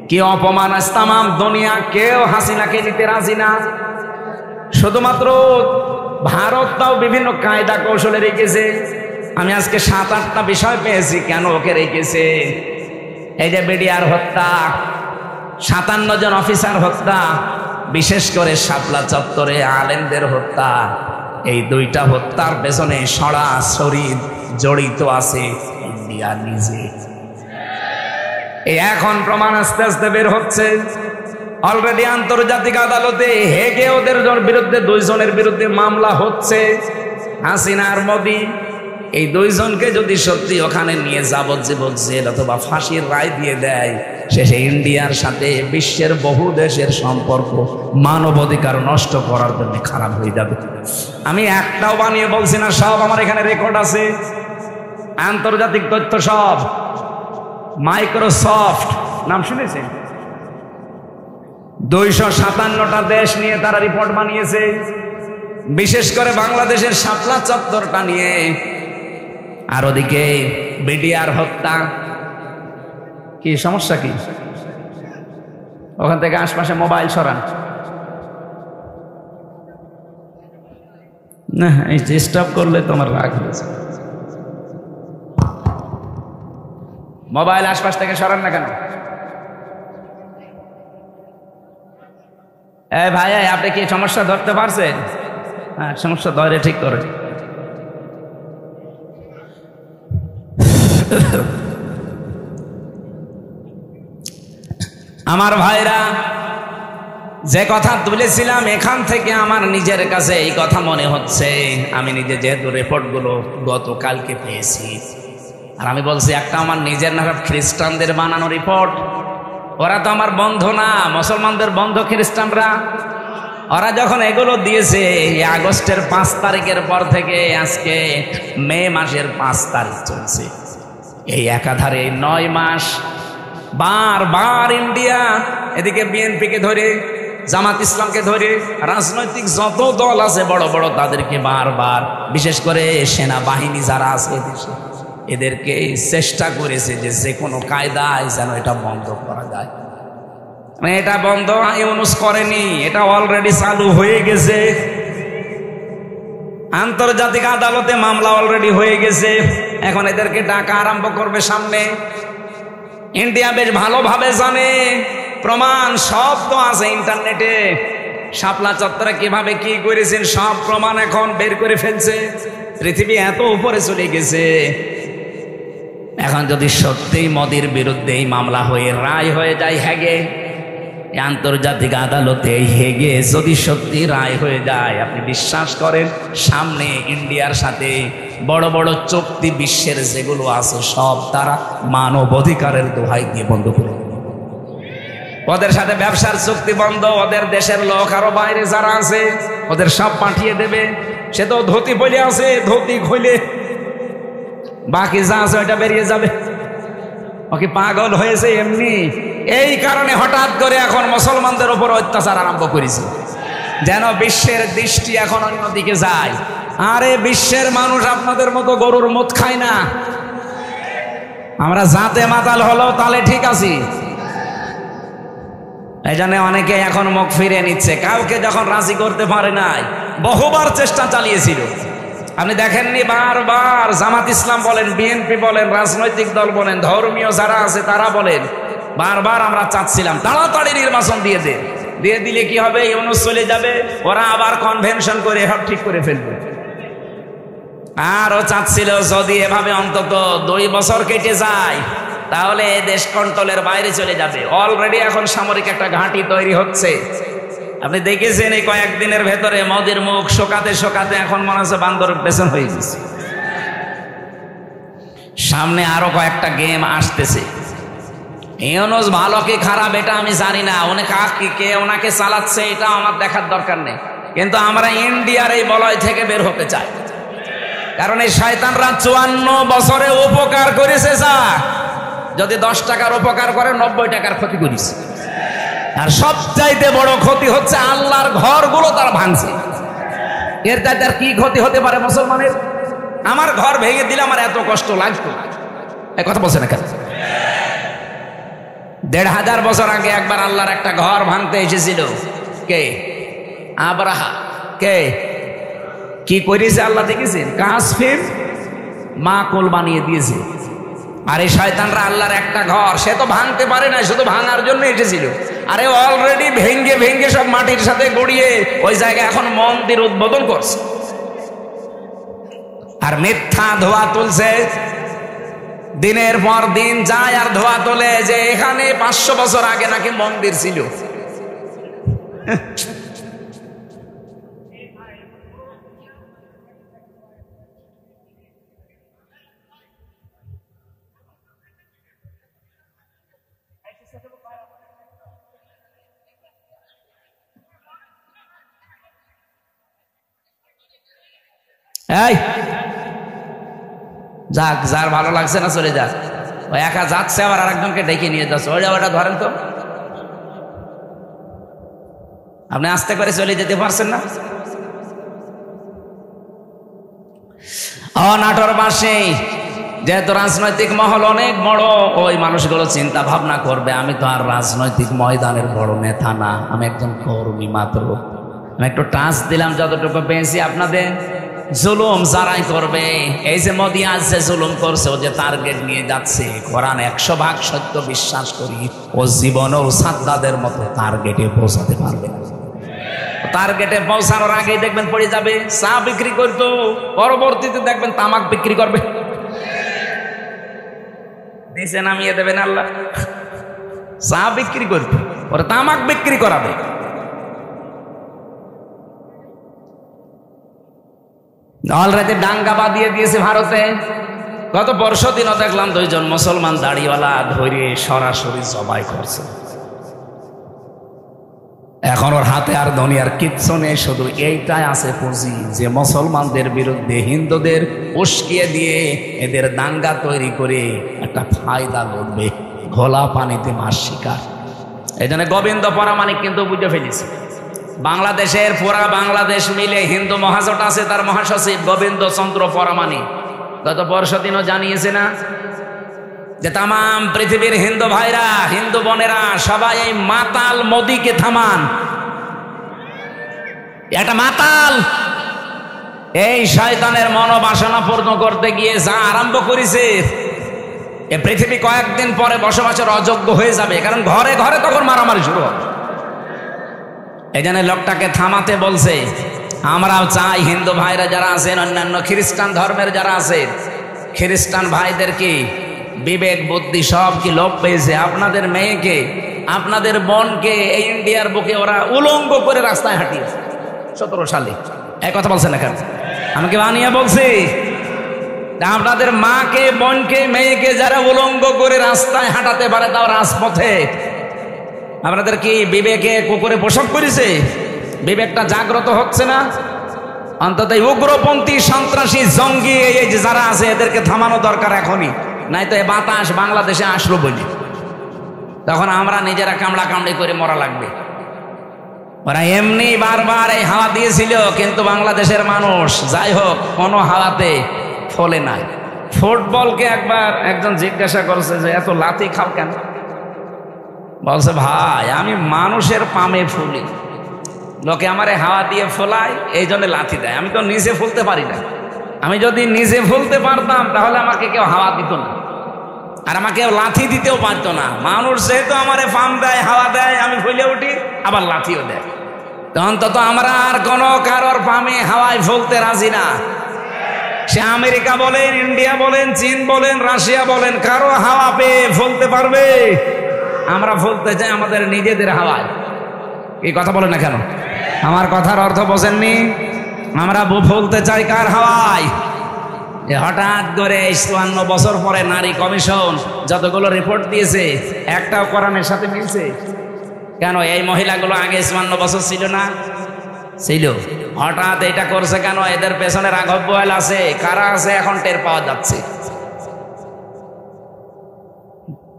কি অপমান! আজ তামাম দুনিয়া কেউ হাসিনাকে নিতে রাজি না। শুধুমাত্র ভারতটাও বিভিন্ন কায়দা কৌশলে রেখেছে। আমি আজকে 7-8টা বিষয় পেয়েছি কেন ওকে রেখেছে। এই যে বিডিআর হত্যা, 57 জন অফিসার হত্যা, বিশেষ করে শাপলা চত্বরে আলেমদের হত্যা, এই 2টা হত্যার পেছনে সরাসরি জড়িত আছে ইন্ডিয়া নিজে। এখন প্রমাণ আস্তে আস্তে বের হচ্ছে। অলরেডি আন্তর্জাতিক আদালতে হেগে ওদের বিরুদ্ধে 2 জনের বিরুদ্ধে মামলা হচ্ছে। হাসিনা আর মোদি, এই 2 জনকে যদি সত্যি ওখানে নিয়ে যাবজ্জীবন জেল অথবা ফাঁসির রায় দিয়ে দেয়, শেষে ইন্ডিয়ার সাথে বিশ্বের বহু দেশের সম্পর্ক মানবাধিকার নষ্ট করার জন্য খারাপ হয়ে যাবে। আমি একটাও বানিয়ে বলছি না, সব আমার এখানে রেকর্ড আছে, আন্তর্জাতিক তথ্য সব। মাইক্রোসফট নাম শুনেছেন? 257টা দেশ নিয়ে তারা রিপোর্ট বানিয়েছে, বিশেষ করে বাংলাদেশের শাপলা চত্বরটা নিয়ে। আর ওদিকে বিডিআর হত্যা। কি সমস্যা কি? ওখান থেকে আশপাশে মোবাইল সরান না, এই ডিস্টার্ব করলে তোমার রাগ হয়েছে। মোবাইল আশপাশ থেকে সরান না কেন? ভাই আপনি কি সমস্যা ধরতে পারছেন? হ্যাঁ, সমস্যা ধরে ঠিক করে। আমার ভাইরা, যে কথা তুলেছিলাম এখান থেকে আমার নিজের কাছে এই কথা মনে হচ্ছে। আমি নিজে যেহেতু রিপোর্টগুলো গতকালকে পেয়েছি, আর আমি বলছি একটা আমার নিজের না, খ্রিস্টানদের বানানো রিপোর্ট। ওরা তো আমার বন্ধু না, মুসলমানদের বন্ধু খ্রিস্টানরা। ওরা যখন এগুলো দিয়েছে আগস্টের 5 তারিখের পর থেকে আজকে মে মাসের 5 তারিখ চলছে, এই একাধারে 9 মাস বারবার ইন্ডিয়া এদিকে বিএনপিকে ধরে, জামাত ইসলামকে ধরে, রাজনৈতিক যত দল আছে বড় বড় তাদেরকে বারবার, বিশেষ করে সেনাবাহিনী যারা আছে দেশে, এদেরকে চেষ্টা করেছে যে যে কোনো কায়দায় যেন এটা বন্ধ করা যায়। এটা বন্ধ ইউনূস করেনি, এটা অলরেডি চালু হয়ে গেছে। আন্তর্জাতিক আদালতে মামলা অলরেডি হয়ে গেছে, এখন এদেরকে ডাকা আরম্ভ করবে সামনে। ইন্ডিয়া বেশ ভালোভাবে জানে, প্রমাণ সব তো আছে ইন্টারনেটে। শাপলা চত্বরে কিভাবে কি করেছেন সব প্রমাণ এখন বের করে ফেলছে। পৃথিবী এত উপরে চলে গেছে। এখন যদি সত্যি মোদির বিরুদ্ধে এই মামলা হয়ে রায় হয়ে যায় হেগে, আন্তর্জাতিক আদালতে হেগে যদি সত্যি রায় হয়ে যায়, আপনি বিশ্বাস করেন সামনে ইন্ডিয়ার সাথে বড় বড় চুক্তি বিশ্বের যেগুলো আছে সব তারা মানব অধিকারের দোহাই দিয়ে বন্ধ করে, ওদের সাথে ব্যবসার চুক্তি বন্ধ। ওদের দেশের লোক আরো বাইরে যারা আছে ওদের সব পাঠিয়ে দেবে। সে তো ধুতি বলে আছে, ধুতি খুলে বাকি যা আছে ওইটা বেরিয়ে যাবে। ওকে পাগল হয়েছে এমনি। এই কারণে হঠাৎ করে এখন মুসলমানদের উপর অত্যাচার আরম্ভ করেছে, যেন বিশ্বের দৃষ্টি এখন অন্যদিকে যায়। আরে বিশ্বের মানুষ আপনাদের মতো গরুর মদ খায় না। আমরা জাতে মাতাল হলো তাহলে ঠিক আছি। এই জন্য অনেকে এখন মুখ ফিরে নিচ্ছে। কাউকে যখন রাজি করতে পারে নাই, বহুবার চেষ্টা চালিয়েছিল। আপনি দেখেননি বারবার জামাত ইসলাম বলেন, বিএনপি বলেন, রাজনৈতিক দল বলেন, ধর্মীয় যারা আছে তারা বলেন, বারবার আমরা চাচ্ছিলাম তাড়াতাড়ি নির্বাচন দিয়ে দিলে কি হবে, ইউনূস চলে যাবে, ওরা আবার কনভেনশন করে সব ঠিক করে ফেলবে। আরও চাচ্ছিল যদি এভাবে অন্তত 2 বছর কেটে যায় তাহলে দেশ কন্ট্রোলের বাইরে চলে যাবে। অলরেডি এখন সামরিক একটা ঘাঁটি তৈরি হচ্ছে। আপনি দেখেছেন এই কয়েকদিনের ভেতরে মোদির মুখ শোকাতে শোকাতে এখন মনে হচ্ছে বান্দরের পেছন হয়ে গেছে। সামনে আরো কয়েকটা গেম আসতেছে। ইউনূস ভালো কি খারাপ এটা আমি জানি না, কে ওনাকে চালাচ্ছে এটা আমার দেখার দরকার নেই, কিন্তু আমরা ইন্ডিয়ার এই বলয় থেকে বের হতে চাই। কারণ এই শয়তানরা 54 বছরে উপকার করেছে যা, যদি 10 টাকার উপকার করে 90 টাকার ক্ষতি করেছে। আর সবচাইতে বড় ক্ষতি হচ্ছে আল্লাহর ঘরগুলো তারা ভাঙছে। এর চাইতে আর কি ক্ষতি হতে পারে মুসলমানের? আমার ঘর ভেঙে দিলে আমার এত কষ্ট লাগতো, এই কথা বলছে না কেন? 1500 বছর আগে একবার আল্লাহর একটা ঘর ভাঙতে এসেছিল। কে? আব্রাহা। কে কি করেছে আল্লাহ দেখেছেন? কাসফির মাকুল বানিয়ে দিয়েছে। আর এই শয়তানরা আল্লাহর একটা ঘর সে তো ভাঙতে পারে না, শুধু ভাঙার জন্য এসেছিল। আরে অলরেডি ভেঙ্গে ভেঙ্গে সব মাটির সাথে গড়িয়ে ওই জায়গায় এখন মন্দির উদ্বোধন করছে। আর মিথ্যা ধোয়া তুলছে, দিনের পর দিন যায় আর ধোয়া তোলে যে এখানে 500 বছর আগে নাকি মন্দির ছিল। এই যাক, যার ভালো লাগছে না চলে যাক। ওই একা যাচ্ছে আবার আরেকজনকে ডেকে নিয়ে যাচ্ছে, ওই ওটা ধরেন তো। আপনি আস্তে করে চলে যেতে পারছেন না? নাটোর বাসে যেহেতু রাজনৈতিক মহল অনেক বড়, ওই মানুষগুলো চিন্তা ভাবনা করবে আমি তো আর রাজনৈতিক ময়দানের বড় নেতা না, আমি একজন কর্মী মাত্র। আমি একটু টাচ দিলাম যতটুকু পেয়েছি আপনাদের। জুলুম যারাই করবে, এই যে মোদি আজ যে জুলুম করছে, ও যে টার্গেট নিয়ে যাচ্ছে, কোরআন 100% সত্য বিশ্বাস করি, ও জীবনেও সাদ্দাদের মতো টার্গেটে পৌঁছাতে পারবে না। টার্গেটে পৌঁছানোর আগেই দেখবেন পড়ে যাবে। চা বিক্রি করতো, পরবর্তীতে দেখবেন তামাক বিক্রি করবে, নিচে নামিয়ে দেবেন আল্লাহ। চা বিক্রি করতো, ওরা তামাক বিক্রি করাবে। অলরেডি দাঙ্গা বাঁধিয়ে দিয়েছে ভারতে। গত পরশু দিনও দেখলাম 2 জন মুসলমান দাড়িওয়ালা ধরে সরাসরি জবাই করছে। এখন ওর হাতে আর দুনিয়ার কিচ্ছু নেই, শুধু এইটাই আছে পুঁজি যে মুসলমানদের বিরুদ্ধে হিন্দুদের উস্কিয়ে দিয়ে এদের দাঙ্গা তৈরি করে একটা ফায়দা লড়বে, ঘোলা পানিতে মাছ শিকার। এই জন্য গোবিন্দ পরামানিক কিন্তু বুঝে ফেলেছে, বাংলাদেশের পুরা বাংলাদেশ মিলে হিন্দু মহাজোট আছে, তার মহাসচিব গোবিন্দ চন্দ্র পরামানিক গত পরশু দিনও জানিয়েছে না যে তাম পৃথিবীর হিন্দু ভাইরা, হিন্দু বোনেরা সবাই এই মাতাল মোদিকে থামান। একটা মাতাল এই শয়তানের মনোবাসনা পূর্ণ করতে গিয়ে যা আরম্ভ করেছে, এ পৃথিবী কয়েকদিন পরে বসবাসের অযোগ্য হয়ে যাবে, কারণ ঘরে ঘরে তখন মারামারি শুরু হবে। এই জন্য লোকটাকে থামাতে বলছে। আমরাও চাই হিন্দু ভাইরা যারা আছেন, অন্যান্য খ্রিস্টান ধর্মের যারা আছেন, খ্রিস্টান ভাইদের কি বিবেক বুদ্ধি সব কি লোপ পেয়েছে? আপনাদের মেয়েকে, আপনাদের বোনকে এই ইন্ডিয়ার বুকে ওরা উলঙ্গ করে রাস্তায় হাঁটিয়েছে 17 সালে। এই কথা বলছেন না কেন? আমাকে বানিয়ে বলছি, আপনাদের মাকে, বোনকে, মেয়েকে যারা উলঙ্গ করে রাস্তায় হাঁটাতে পারে, তাও রাজপথে, আপনাদের কি বিবেকে কুকুরে পোশাক করেছে? বিবেকটা জাগ্রত হচ্ছে না? অন্তত উগ্রপন্থী, সন্ত্রাসী, জঙ্গি এই যে যারা আছে, এদেরকে থামানো দরকার এখনই, নাই তো এ বাতাস বাংলাদেশে আসলো বলি তখন আমরা নিজেরা কামড়া কামড়ি করে মরা লাগবে। ওরা এমনি বারবার এই হাওয়া দিয়েছিল, কিন্তু বাংলাদেশের মানুষ যাই হোক কোনো হাওয়াতে ফলে নাই। ফুটবলকে একবার একজন জিজ্ঞাসা করছে যে এত লাথি খাও কেন? বলছে ভাই আমি মানুষের পামে ফুলি, লোকে আমারে হাওয়া দিয়ে ফোলায়, এই জন্য লাথি দেয়। আমি তো নিজে ফুলতে পারি না, আমি যদি নিজে ফুলতে পারতাম তাহলে আমাকে কেউ হাওয়া দিত না, আর আমাকে লাথি দিতেও পারতো না। মানুষ যেহেতু আমারে পাম দেয়, হাওয়া দেয়, আমি ফুলে উঠি, আবার লাথিও দেয়। তো অন্তত আমরা আর কোনো কারোর পামে হাওয়ায় ফুলতে রাজি না। সে আমেরিকা বলেন, ইন্ডিয়া বলেন, চীন বলেন, রাশিয়া বলেন, কারো হাওয়া পেয়ে ফুলতে পারবে? আমরা ফুলতে চাই আমাদের নিজেদের হাওয়ায়। এই কথা বলেন না কেন? আমার কথার অর্থ বোঝেননি? আমরা ফুলতে চাই কার হাওয়ায়? হঠাৎ করে 54 বছর পরে নারী কমিশন যতগুলো রিপোর্ট দিয়েছে, একটাও কোরআনের সাথে মিলছে কেন? এই মহিলাগুলো আগে 54 বছর ছিল না? ছিল। হঠাৎ এটা করছে কেন? এদের পেছনে রাঘব বোয়াল আছে, কারা আছে এখন টের পাওয়া যাচ্ছে।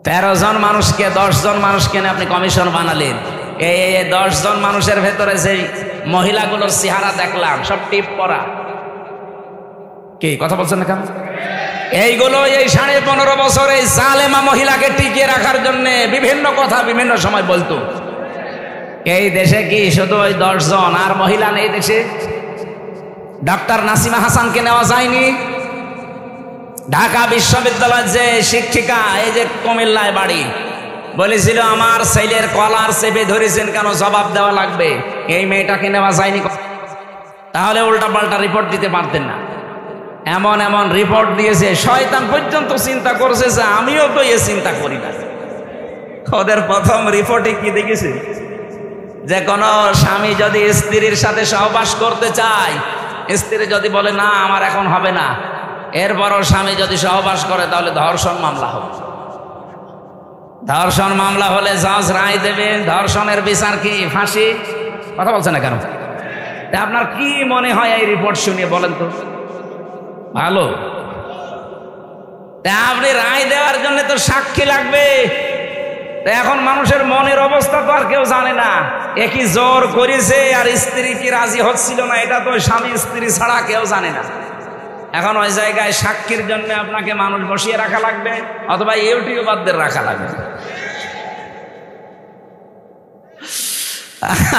13 জন মানুষকে, 10 জন মানুষকে আপনি কমিশন বানালেন। এই 10 জন মানুষের ভেতরে যে মহিলাগুলোর চেহারা দেখলাম সব টিপ পরা। কি কথা বলছেন না কেন? এইগুলো এই 15.5 বছর এই জালেমা মহিলাকে টিকিয়ে রাখার জন্য বিভিন্ন কথা বিভিন্ন সময় বলতো। এই দেশে কি শুধু ওই 10 জন আর মহিলা নেই দেশে? ডক্টর নাসিমা হাসানকে নেওয়া যায়নি? ঢাকা বিশ্ববিদ্যালয়ের যে শিক্ষিকা, এই যে কুমিল্লায় বাড়ি, বলেছিল আমার ছেলের কলার চেপে ধরেছেন কেন, জবাব দেওয়া লাগবে। এই মেয়েটাকে নেওয়া যায়নি? তাহলে উল্টা পাল্টা রিপোর্ট দিতে পারতেন না। এমন এমন রিপোর্ট দিয়েছে, শয়তান পর্যন্ত চিন্তা করছে যে আমিও তো এ চিন্তা করি না। ওদের প্রথম রিপোর্টে কি দেখেছে যে কোন স্বামী যদি স্ত্রীর সাথে সহবাস করতে চায়, স্ত্রী যদি বলে না আমার এখন হবে না, এরপরও স্বামী যদি সহবাস করে তাহলে ধর্ষণ মামলা হবে। ধর্ষণ মামলা হলে জাজ রায় দেবে। ধর্ষণের বিচার কি? ফাঁসি। কথা বলছে না কেন? আপনার কি মনে হয় এই রিপোর্ট শুনিয়ে বলেন তো? ভালো। তা আপনি রায় দেওয়ার জন্য তো সাক্ষী লাগবে। এখন মানুষের মনের অবস্থা তো আর কেউ জানে না। একই জোর করেছে আর স্ত্রী কি রাজি হচ্ছিল না, এটা তো স্বামী স্ত্রী ছাড়া কেউ জানে না। এখন ওই জায়গায় সাক্ষীর জন্য আপনাকে মানুষ বসিয়ে রাখা লাগবে, অথবা ইউটিউবারদের রাখা লাগবে।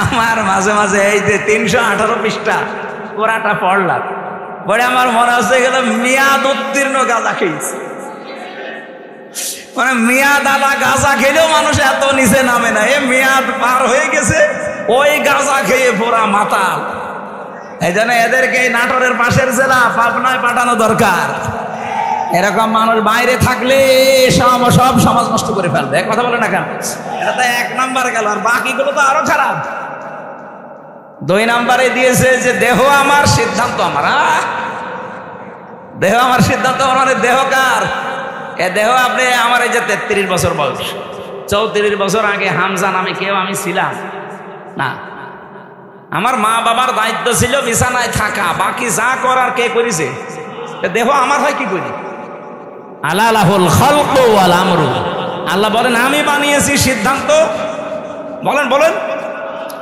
আমার মাঝে মাঝে এই যে 318 পৃষ্ঠা পুরাটা পড়লাম, পরে আমার মনে হচ্ছে গেল মেয়াদ উত্তীর্ণ গাঁজা খেয়েছে। মানে মেয়াদ আলা গাঁজা খেলেও মানুষ এত নিচে নামে না, এ মেয়াদ পার হয়ে গেছে, ওই গাঁজা খেয়ে পুরা মাতাল। এই জন্য এদেরকে নাটোরের পাশের জেলা পাবনায় পাঠানো দরকার। এরকম মানুষ বাইরে থাকলে সব সমাজ নষ্ট করে ফেলবে। এক কথা বলে না কেন? এটা তো 1 নাম্বার গেল, আর বাকিগুলো তো আরো খারাপ। 2 নাম্বারে দিয়েছে যে দেহ আমার সিদ্ধান্ত আমার। দেহ আমার সিদ্ধান্ত আমার, মানে দেহ কার? এ দেহ আপনি আমার এই যে 33 বছর বয়স, 34 বছর আগে হামজা নামে কেউ আমি ছিলাম না। আমার মা বাবার দায়িত্ব ছিল বিছানায় থাকা, বাকি যা করার কে করেছে? দেহ আমার হয় কি করি? আলালাহুল খালকু ওয়াল আমরু। আল্লাহ বলেন আমি বানিয়েছি, সিদ্ধান্ত বলেন বলেন।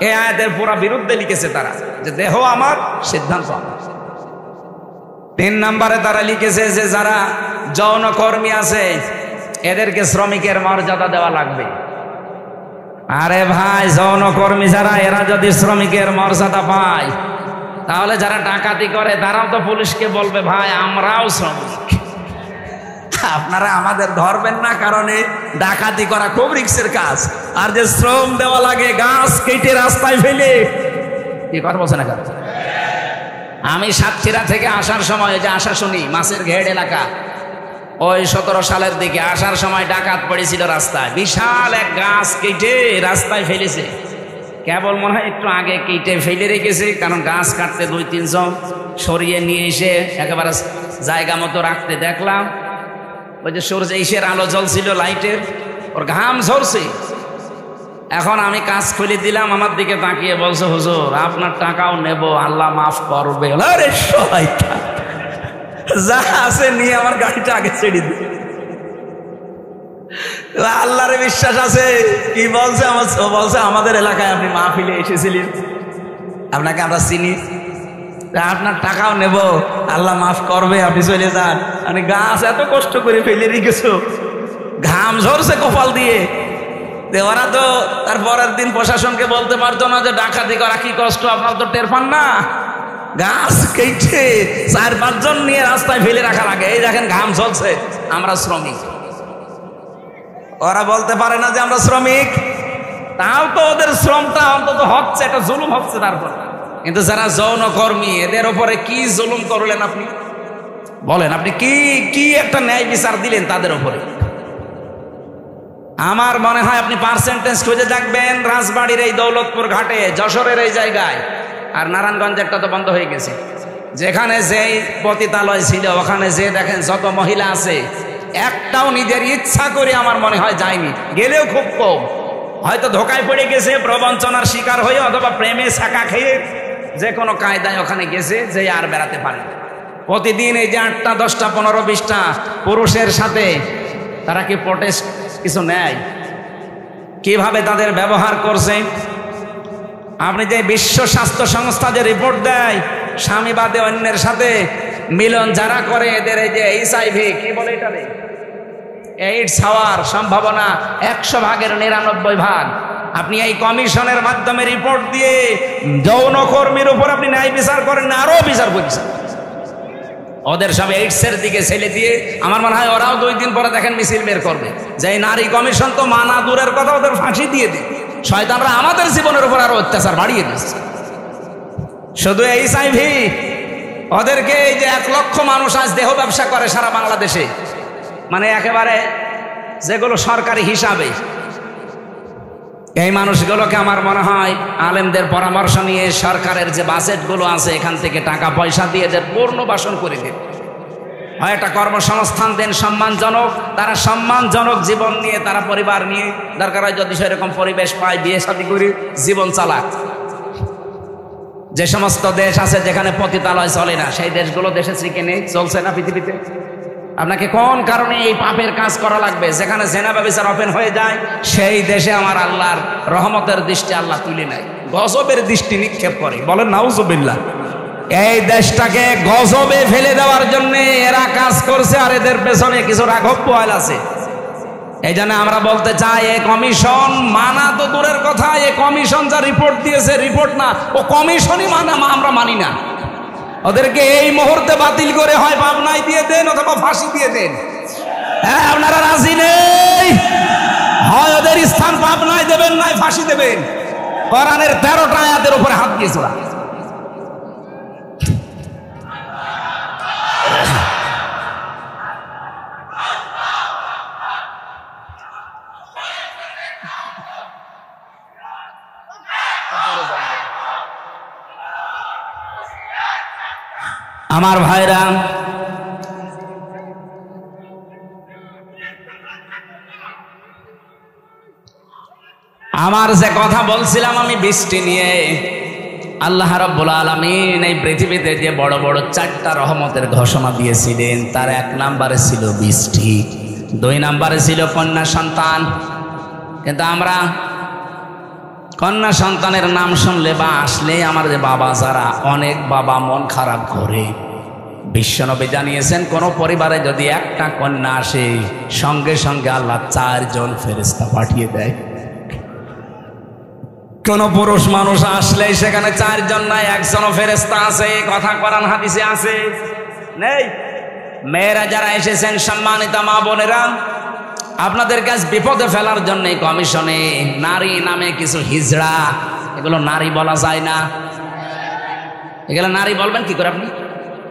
এই আয়াতের পুরা বিরুদ্ধে লিখেছে তারা, যে দেহ আমার সিদ্ধান্ত আমার। 3 নাম্বারে তারা লিখেছে যে যারা যৌনকর্মী আছে এদেরকে শ্রমিকের মর্যাদা দেওয়া লাগবে। আরে ভাই, যৌনকর্মী যারা, এরা যদি শ্রমিকের মর্যাদা পায়, তাহলে যারা ডাকাতি করে তারাও তো পুলিশকে বলবে ভাই আমরাও শ্রমিক, আপনারা আমাদের ধরবেন না, কারণে ডাকাতি করা খুব রিস্কের কাজ। আর যে শ্রম দেওয়া লাগে গাছ কেটে রাস্তায় ফেলে, কি কথা বলছে না? আমি সাতক্ষীরা থেকে আসার সময়, যে আশাশুনি মাছের ঘেড় এলাকা, ওই 17 সালের দিকে আসার সময় ডাকাত পড়েছিল রাস্তায়, বিশাল এক গাছ কেটে রাস্তায় ফেলেছে। কেবল মনে হয় একটু আগে কেটে ফেলে রেখেছে, কারণ গাছ কাটতে 2-3 জন সরিয়ে নিয়ে এসে একেবারে জায়গা মতো রাখতে দেখলাম। ওই যে সূর্য ইসের আলো জ্বলছিল লাইটের, ওর ঘাম ঝরছে। এখন আমি কাজ খুলে দিলাম, আমার দিকে তাকিয়ে বলছে হুজুর আপনার টাকাও নেব, আল্লাহ মাফ করবে। আরে শয়তান, যা আছে নিয়ে আমার গাড়িটা আগে ছেড়ে দিই। আল্লাহরে বিশ্বাস আছে। কি বলছে? বলছে আমাদের এলাকায় আপনি মাহফিলে এসেছিলেন, আপনাকে আমরা চিনি, আপনার টাকাও নেব, আল্লাহ মাফ করবে, আপনি চলে যান। মানে গাছ এত কষ্ট করে ফেলে রেখেছো, ঘাম ঝরছে কপাল দিয়ে। ওরা তো তার পরের দিন প্রশাসনকে বলতে পারতো না যে ডাকাতি করা কি কষ্ট, আপনার তো টের পান না? গাছ কেটে 4-5 জন নিয়ে রাস্তায় ফেলে রাখা লাগে। এই দেখেন ঘাম ঝরছে, আমরা শ্রমিক। ওরা বলতে পারে না যে আমরা শ্রমিক, তাও তো ওদের শ্রমটা অন্তত হচ্ছে, এটা জুলুম হচ্ছে তারপর। কিন্তু যারা যৌনকর্মী, এদের উপরে কি জুলুম করলেন আপনি? বলেন, আপনি কি একটা ন্যায় বিচার দিলেন তাদের উপরে? আমার মনে হয় আপনি পার্সেন্টেজ খুঁজে দেখবেন, রাজবাড়ির এই দৌলতপুর ঘাটে, যশোরের এই জায়গায়, আর নারায়ণগঞ্জেরটা তো বন্ধ হয়ে গেছে, যেখানে যেই পতিতালয় ছিল ওখানে যে দেখেন যত মহিলা আছে, একটাও নিজের ইচ্ছা করে আমার মনে হয় যায়নি, গেলেও খুব কম। হয়তো ধোকায় পড়ে গেছে, প্রবঞ্চনার শিকার হয়ে, অথবা প্রেমে ছাকা খেয়ে যে কোনো কায়দায় ওখানে গেছে, যে আর বেড়াতে পারে। প্রতিদিন এই যে 8টা 10টা 15 20টা পুরুষের সাথে তারা কি প্রোটেস্ট কিছু নেয়? কিভাবে তাদের ব্যবহার করছে? আপনি যে বিশ্ব স্বাস্থ্য সংস্থা যে রিপোর্ট দেয়, স্বামী বাদে অন্যের সাথে মিলন যারা করে, এদের এই যে HIV কি বলে এটা, এইডস হওয়ার সম্ভাবনা 100 ভাগের 99 ভাগ। আপনি এই কমিশনের মাধ্যমে রিপোর্ট দিয়ে যৌনকর্মীর উপর আপনি ন্যায় বিচার করেন না, আরো বিচার করছেন। ওদের সব এইডসের দিকে ছেলে দিয়ে আমার মনে হয় ওরাও 2 দিন পরে দেখেন মিছিল বের করবে, যে নারী কমিশন তো মানা দূরের কথা, ওদের ফাঁসি দিয়ে দিই। শয়তানরা আমাদের জীবনের উপর আরো অত্যাচার বাড়িয়ে দিচ্ছে। শুধু HIV, ওদেরকে এই যে 1 লক্ষ মানুষ আজ দেহ ব্যবসা করে সারা বাংলাদেশে, মানে একেবারে যেগুলো সরকারি হিসাবে, এই মানুষগুলোকে আমার মনে হয় আলেমদের পরামর্শ নিয়ে সরকারের যে বাজেটগুলো আছে এখান থেকে টাকা পয়সা দিয়ে এদের পুনর্বাসন করে দিন, হয় একটা কর্মসংস্থান দেন সম্মানজনক, তারা সম্মানজনক জীবন নিয়ে, তারা পরিবার নিয়ে, দরকার হয় যদি সেরকম পরিবেশ পায় বিয়ে শাদী করে জীবন চালাক। যে সমস্ত দেশ আছে যেখানে পতিতালয় চলে না, সেই দেশগুলো দেশে শ্রীকে নেই, চলছে না পৃথিবীতে। আপনাকে কোন কারণে এই পাপের কাজ করা লাগবে? যেখানে জেনা ব্যভিচার ওপেন হয়ে যায় সেই দেশে আমার আল্লাহর রহমতের দৃষ্টি আল্লাহ তুলে নেয়, গজবের দৃষ্টি নিক্ষেপ করে। বলেন নাউজুবিল্লাহ। এই দেশটাকে গজবে ফেলে দেওয়ার জন্য এরা কাজ করছে, আর এদের পেছনে কিছু রাঘব পোয়াল আছে। এই জন্য আমরা বলতে চাই, এই কমিশন মানা তো দূরের কথা, এই কমিশন যা রিপোর্ট দিয়েছে রিপোর্ট না, ও কমিশনই মানা আমরা মানি না। ওদেরকে এই মুহূর্তে বাতিল করে হয় পাবনায় দিয়ে দেন অথবা ফাঁসি দিয়ে দেন। হ্যাঁ, আপনারা রাজি নেই? হয় ওদের স্থান পাবনায় দেবেন, নয় ফাঁসি দেবেন। কোরআনের 13টা আয়াতের উপরে হাত দিয়েছে ওরা। আমার ভাইরা, আমার যে কথা বলছিলাম আমি বৃষ্টি নিয়ে, আল্লাহ রাব্বুল আলামিন এই পৃথিবীতে যে বড় বড় 4টা রহমতের ঘোষণা দিয়েছিলেন, তার 1 নম্বরে ছিল বৃষ্টি, 2 নম্বরে ছিল কন্যা সন্তান। কিন্তু আমরা কন্যা সন্তানের নাম শুনলে বা আসলে আমার যে বাবা যারা, অনেক বাবা মন খারাপ করে। বিশ্বনবী জানিয়েছেন, কোন পরিবারে যদি একটা কন্যা আসে সঙ্গে সঙ্গে আল্লাহ 4 জন ফেরেশতা পাঠিয়ে দেয়। কোন পুরুষ মানুষ আসলে সেখানে 4 জন নাই, 1 জন ফেরেশতা আছে। কথা কোরআন হাদিসে আছে, নেই? মেয়েরা যারা এসেছেন, সম্মানিত মা বোনেরা, আপনাদের কাছে বিপদে ফেলার জন্য কমিশনে নারী নামে কিছু হিজড়া, এগুলো নারী বলা যায় না। এগুলো নারী বলবেন কি করে আপনি?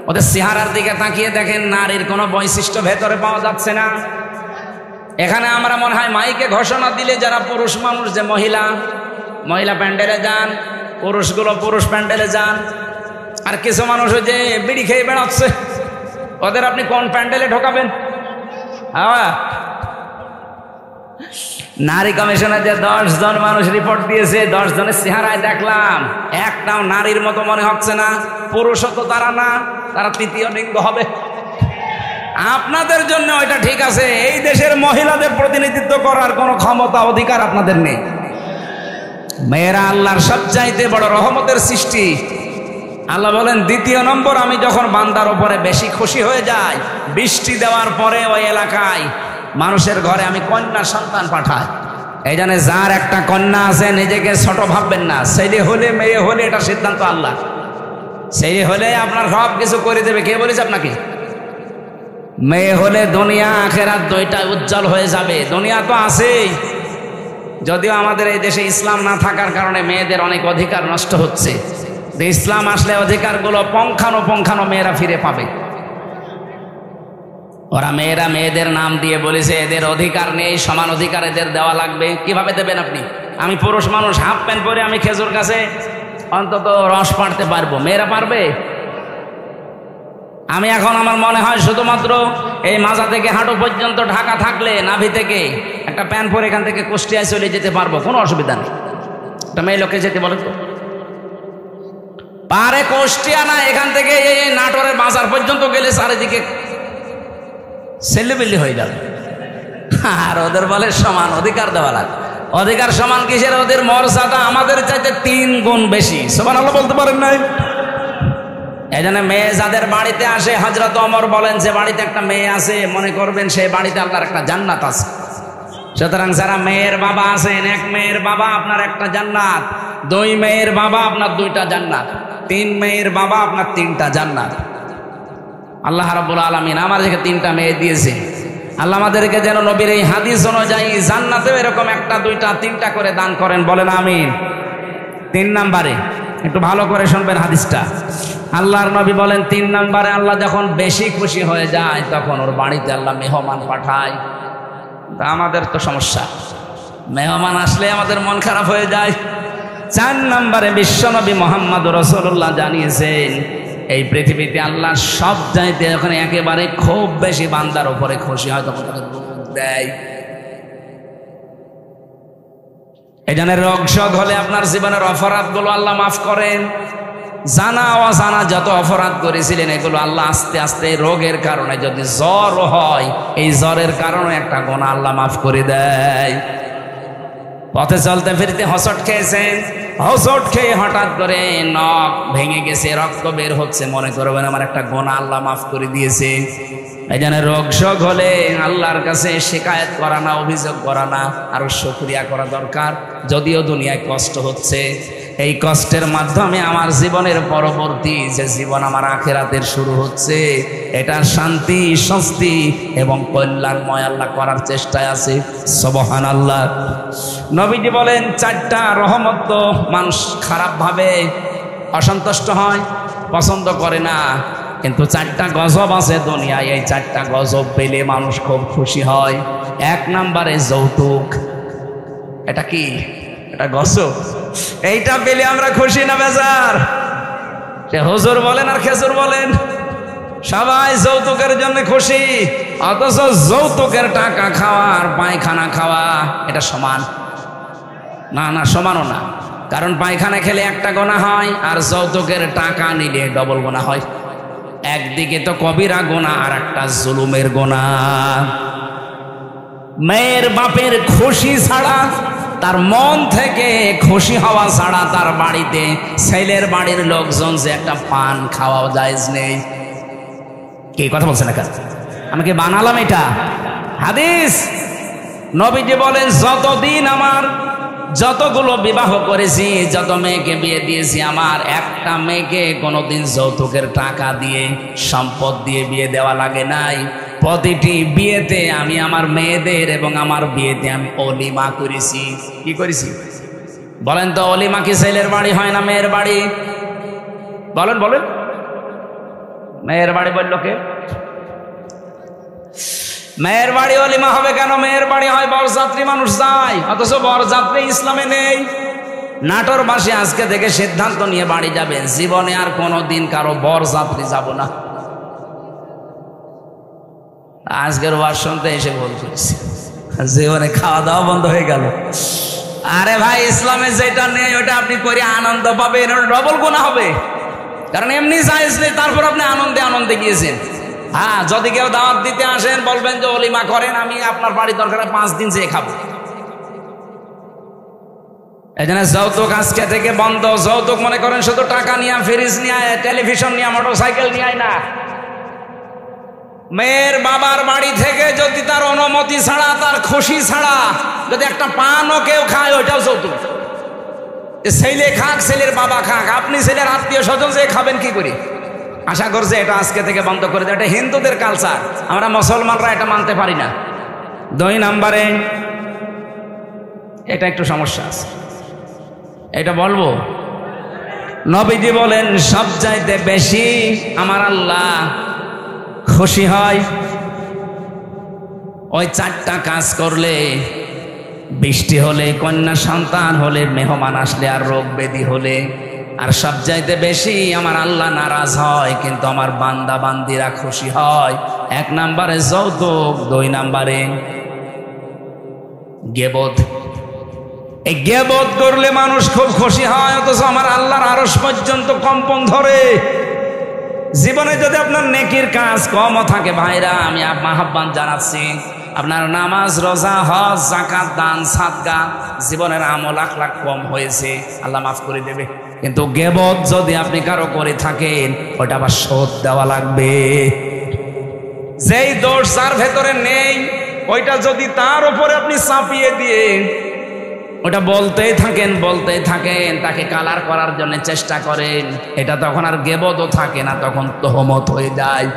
ওদের চেহারার দিকে তাকিয়ে দেখেন, নারীর কোনো বৈশিষ্ট্য ভেতরে পাওয়া যাচ্ছে না। এখানে আমরা মনে হয় মাইকে ঘোষণা দিলে যারা পুরুষ মানুষ, যে মহিলা প্যান্ডেলে যান, পুরুষগুলো পুরুষ প্যান্ডেলে যান, আর কিছু মানুষ ওই যে বিড়ি খেয়ে বেড়াচ্ছে, ওদের আপনি কোন প্যান্ডেলে ঢোকাবেন? হ্যাঁ, নারী কমিশনে যে 10 জন মানুষ রিপোর্ট দিয়েছে, 10 জনের চেহারায় দেখলাম একটাও নারীর মতো মনে হচ্ছে না। পুরুষও তো তারা না, তারা তৃতীয় লিঙ্গ হবে। আপনাদের জন্য ওইটা ঠিক আছে, এই দেশের মহিলাদের প্রতিনিধিত্ব করার কোনো ক্ষমতা অধিকার আপনাদের নেই। মেয়েরা আল্লাহর সবচাইতে বড় রহমতের সৃষ্টি। আল্লাহ বলেন, 2 নম্বর, আমি যখন বান্দার উপরে বেশি খুশি হয়ে যাই, বৃষ্টি দেওয়ার পরে ওই এলাকায় মানুষের ঘরে আমি কন্যা সন্তান পাঠাই। এই জন্য যার একটা কন্যা আছে নিজেকে ছোট ভাববেন না। ছেলে হলে মেয়ে হলে এটা সিদ্ধান্ত আল্লাহ। ছেলে হলে আপনার সব কিছু করে দেবে, কে বলেছে আপনাকে? মেয়ে হলে দুনিয়া আখেরাত দুইটা উজ্জ্বল হয়ে যাবে। দুনিয়া তো আছেই, যদিও আমাদের এই দেশে ইসলাম না থাকার কারণে মেয়েদের অনেক অধিকার নষ্ট হচ্ছে। ইসলাম আসলে অধিকারগুলো পঙ্খানো মেয়েরা ফিরে পাবে। ওরা মেয়েরা মেয়েদের নাম দিয়ে বলেছে এদের অধিকার নেই, সমান অধিকার এদের দেওয়া লাগবে। কিভাবে দেবেন আপনি? আমি পুরুষ মানুষ, হাফ প্যান্ট পরে আমি খেজুর গাছে অন্তত রস পাড়তে পারবো, মেয়েরা পারবে? আমি এখন আমার মনে হয় শুধুমাত্র এই মাজা থেকে হাঁটু পর্যন্ত ঢাকা থাকলে নাভি থেকে একটা প্যান্ট পরে এখান থেকে কুষ্টিয়ায় চলে যেতে পারবো, কোনো অসুবিধা নেই। একটা মেয়ে লোকে যেতে বলে তো পারে, কুষ্টিয়া না, এখান থেকে এই নাটোরের বাজার পর্যন্ত গেলে চারিদিকে ছেলেবেলি হয়ে যাবে। আর ওদের বলে সমান অধিকার দেওয়া লাগে। অধিকার সমান কিসের? ওদের মর্যাদা আমাদের চাইতে 3 গুণ বেশি। সুবহানাল্লাহ বলতে পারেন নাই? এই জন্য মেয়ে যাদের বাড়িতে আসে, হযরত ওমর বলেন, যে বাড়িতে একটা মেয়ে আছে মনে করবেন সেই বাড়িতে আল্লাহর একটা জান্নাত আছে। সুতরাং যারা মেয়ের বাবা আছেন, 1 মেয়ের বাবা আপনার একটা জান্নাত, 2 মেয়ের বাবা আপনার 2টা জান্নাত, 3 মেয়ের বাবা আপনার 3টা জান্নাত। আল্লাহ রাব্বুল আলামিন আমাদেরকে 3টা মেয়ে দিয়েছে। আল্লাহ আমাদেরকে যেন নবীর এই হাদিস অনুযায়ী জান্নাতেও এরকম 1টা 2টা 3টা করে দান করেন, বলেন আমিন। 3 নম্বরে একটু ভালো করে শুনবেন হাদিসটা। আল্লাহর নবী বলেন, 3 নম্বরে আল্লাহ যখন বেশি খুশি হয়ে যায় তখন ওর বাড়িতে আল্লাহ মেহমান পাঠায়। আমাদের তো সমস্যা, মেহমান আসলে আমাদের মন খারাপ হয়ে যায়। 4 নম্বরে বিশ্বনবী মুহাম্মদ রাসূলুল্লাহ জানিয়েছেন, এই পৃথিবীতে আল্লাহ সব চাইতে যখন একেবারে খুব বেশি বান্দার উপরে খুশি হয় তখন তাকে রোগ দেয়। এই জন্য রোগ শোক হলে আপনার জীবনের অপরাধগুলো আল্লাহ মাফ করেন। জানা অজানা যত অপরাধ করেছিলেন এগুলো আল্লাহ আস্তে আস্তে রোগের কারণে, যদি জ্বর হয় এই জ্বরের কারণে একটা গুনাহ আল্লাহ মাফ করে দেয়। পথে চলতে ফিরতে হোঁচট খেয়েছেন, হোঁচট খেয়ে হঠাৎ করে নখ ভেঙে গেছে, রক্ত বের হচ্ছে, মনে করবেন আমার একটা গুনাহ আল্লাহ মাফ করে দিয়েছে। এই জন্য রোগ শোক হলে আল্লাহর কাছে শিকায়ত করা না, অভিযোগ করা না, আরো শুকরিয়া করা দরকার। যদিও দুনিয়ায় কষ্ট হচ্ছে, এই কষ্টের মাধ্যমে আমার জীবনের পরবর্তী যে জীবন আমার আখিরাতের শুরু হচ্ছে, এটার শান্তি, স্বস্তি এবং কল্যাণময় আল্লাহ করার চেষ্টায় আছে। সুবহানাল্লাহ। নবীজি বলেন 4টা রহমত তো মানুষ খারাপভাবে অসন্তুষ্ট হয়, পছন্দ করে না, কিন্তু 4টা গজব আছে দুনিয়ায়, এই 4টা গজব পেলে মানুষ খুব খুশি হয়। 1 নম্বরে যৌতুক। এটা কি? এটা গজব। এইটা পেলে আমরা খুশি না বেজার? সে হুজুর বলেন আর খেজুর বলেন, সবাই যৌতুকের জন্য খুশি, অথচ যৌতুকের টাকা খাওয়া আর পায়খানা খাওয়া এটা সমান না? না, সমানও না। কারণ পায়খানা খেলে একটা গুনাহ হয়, আর যৌতুকের টাকা নিলে ডবল গুনাহ হয়। একদিকে তো কবিরা গুনাহ, আর একটা জুলুমের গুনাহ। মেয়ের বাপের খুশি ছাড়া, তার মন থেকে খুশি হওয়া ছাড়া তার বাড়িতে ছেলের বাড়ির লোকজন যে একটা পান খাওয়াও জায়েজ নেই। কি কথা বলছেন? আমি কি বানালাম? এটা হাদিস। নবীজি বলেন যতদিন আমার যতগুলো বিবাহ করেছি, যত মেয়েকে বিয়ে দিয়েছি, আমার একটা মেয়েকে কোনোদিন যৌতুকের টাকা দিয়ে, সম্পদ দিয়ে বিয়ে দেওয়া লাগে নাই। প্রতিটি বিয়েতে আমি আমার মেয়েদের এবং আমার বিয়েতে আমি অলিমা করেছি। কি করেছি বলেন তো? অলিমা কি ছেলের বাড়ি হয় না মেয়ের বাড়ি? বলেন বলেন। মেয়ের বাড়ি বলল কে? মেয়ের বাড়ি অলিমা হবে কেন? মেয়ের বাড়ি হয় বরযাত্রী মানুষ যায়, অথচ বরযাত্রী ইসলামে নেই। নাটোরবাসী আজকে থেকে সিদ্ধান্ত নিয়ে বাড়ি যাবেন, জীবনে আর কোনোদিন কারো বরযাত্রী যাব না। আজকের ওয়াজ শুনতে এসে বলতেছি জীবনে খাওয়া দাওয়া বন্ধ হয়ে গেল। আরে ভাই, ইসলামে যেটা নেই ওটা আপনি করে আনন্দ পাবেন, ডবল গুনাহ হবে। কারণ এমনি জায়েজ নেই, তারপর আপনি আনন্দে আনন্দে গিয়েছেন। হ্যাঁ, যদি কেউ দাওয়াত দিতে আসেন বলবেন যে অলিমা করেন, আমি আপনার বাড়ি দরকার 5 দিন যেয়ে খাবো। এই জন্য যৌতুক আজকে থেকে বন্ধ। যৌতুক মনে করেন শুধু টাকা নিয়ে, ফ্রিজ নিয়ে, টেলিভিশন নিয়ে, মোটরসাইকেল নিয়ে না। মেয়ের বাবার বাড়ি থেকে যদি তার অনুমতি ছাড়া, তার খুশি ছাড়া যদি একটা পানও কেউ খায়, ওইটাও যৌতুক। ছেলে খাক, ছেলের বাবা খাক, আপনি ছেলের আত্মীয় স্বজন যে খাবেন কি করে? আশা করছে এটা আজকে থেকে বন্ধ করে দেয়। এটা হিন্দুদের কালচার, আমরা মুসলমানরা এটা মানতে পারি না। 2 নম্বরে এটা একটু সমস্যা আছে, এটা বলবো। নবীজি বলেন সবচাইতে বেশি আমার আল্লাহ খুশি হয় ওই 4টা কাজ করলে। বৃষ্টি হলে, কন্যা সন্তান হলে, মেহমান আসলে, আর রোগ ব্যাধি হলে। আর সবচাইতে বেশি আমার আল্লাহ নারাজ হয়, কিন্তু আমার বান্দা বান্দিরা খুশি হয়। 1 নম্বরে যৌতুক, 2 নম্বরে গীবত। এই গীবত করলে মানুষ খুব খুশি হয়, অথচ আমার আল্লাহর আরশ পর্যন্ত কম্পন ধরে। জীবনে যদি আপনার নেকির কাজ কমও থাকে ভাইরা, আমি আহ্বান জানাচ্ছি, আপনার নামাজ, রোজা, হজ, যাকাত, দান, সাদকা, জীবনের আমল আখলাক কম হয়েছে, আল্লাহ মাফ করে দেবে। কিন্তু গীবত যদি আপনি কারো করে থাকেন, ওটা আবার শোধ দেওয়া লাগবে। যেই দোষ যার ভেতরে নেই, ওইটা যদি তার উপরে আপনি চাপিয়ে দিয়ে ওটা বলতেই থাকেন, তাকে কালার করার জন্য চেষ্টা করেন, এটা তখন আর গীবতও থাকে না, তখন তহমত হয়ে যায়।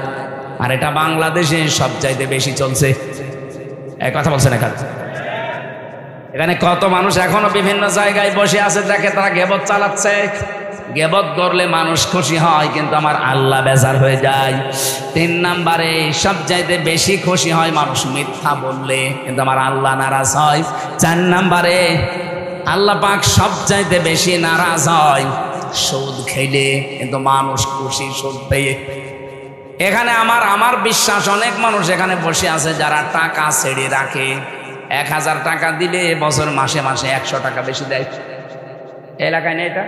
আর এটা বাংলাদেশে সবচাইতে বেশি চলছে। এই কথা বলছেন এখানে কত মানুষ এখনো বিভিন্ন জায়গায় বসে আছে, দেখে তারা গীবত চালাচ্ছে। গীবত করলে মানুষ খুশি হয়, কিন্তু আমার আল্লাহ বেজার হয়ে যায়। 3 নম্বরে সবচাইতে বেশি খুশি হয় মানুষ মিথ্যা বললে, কিন্তু আমার আল্লাহ নারাজ হয়। 4 নম্বরে আল্লাহ পাক সবচাইতে বেশি নারাজ হয় সুদ খেলে, কিন্তু মানুষ খুশি সুদ পেয়ে। এখানে আমার বিশ্বাস অনেক মানুষ এখানে বসে আছে যারা টাকা ছেড়ে রাখে। 1000 টাকা দিলে বছর মাসে মাসে 100 টাকা বেশি দেয়। এলাকায় নেই এটা?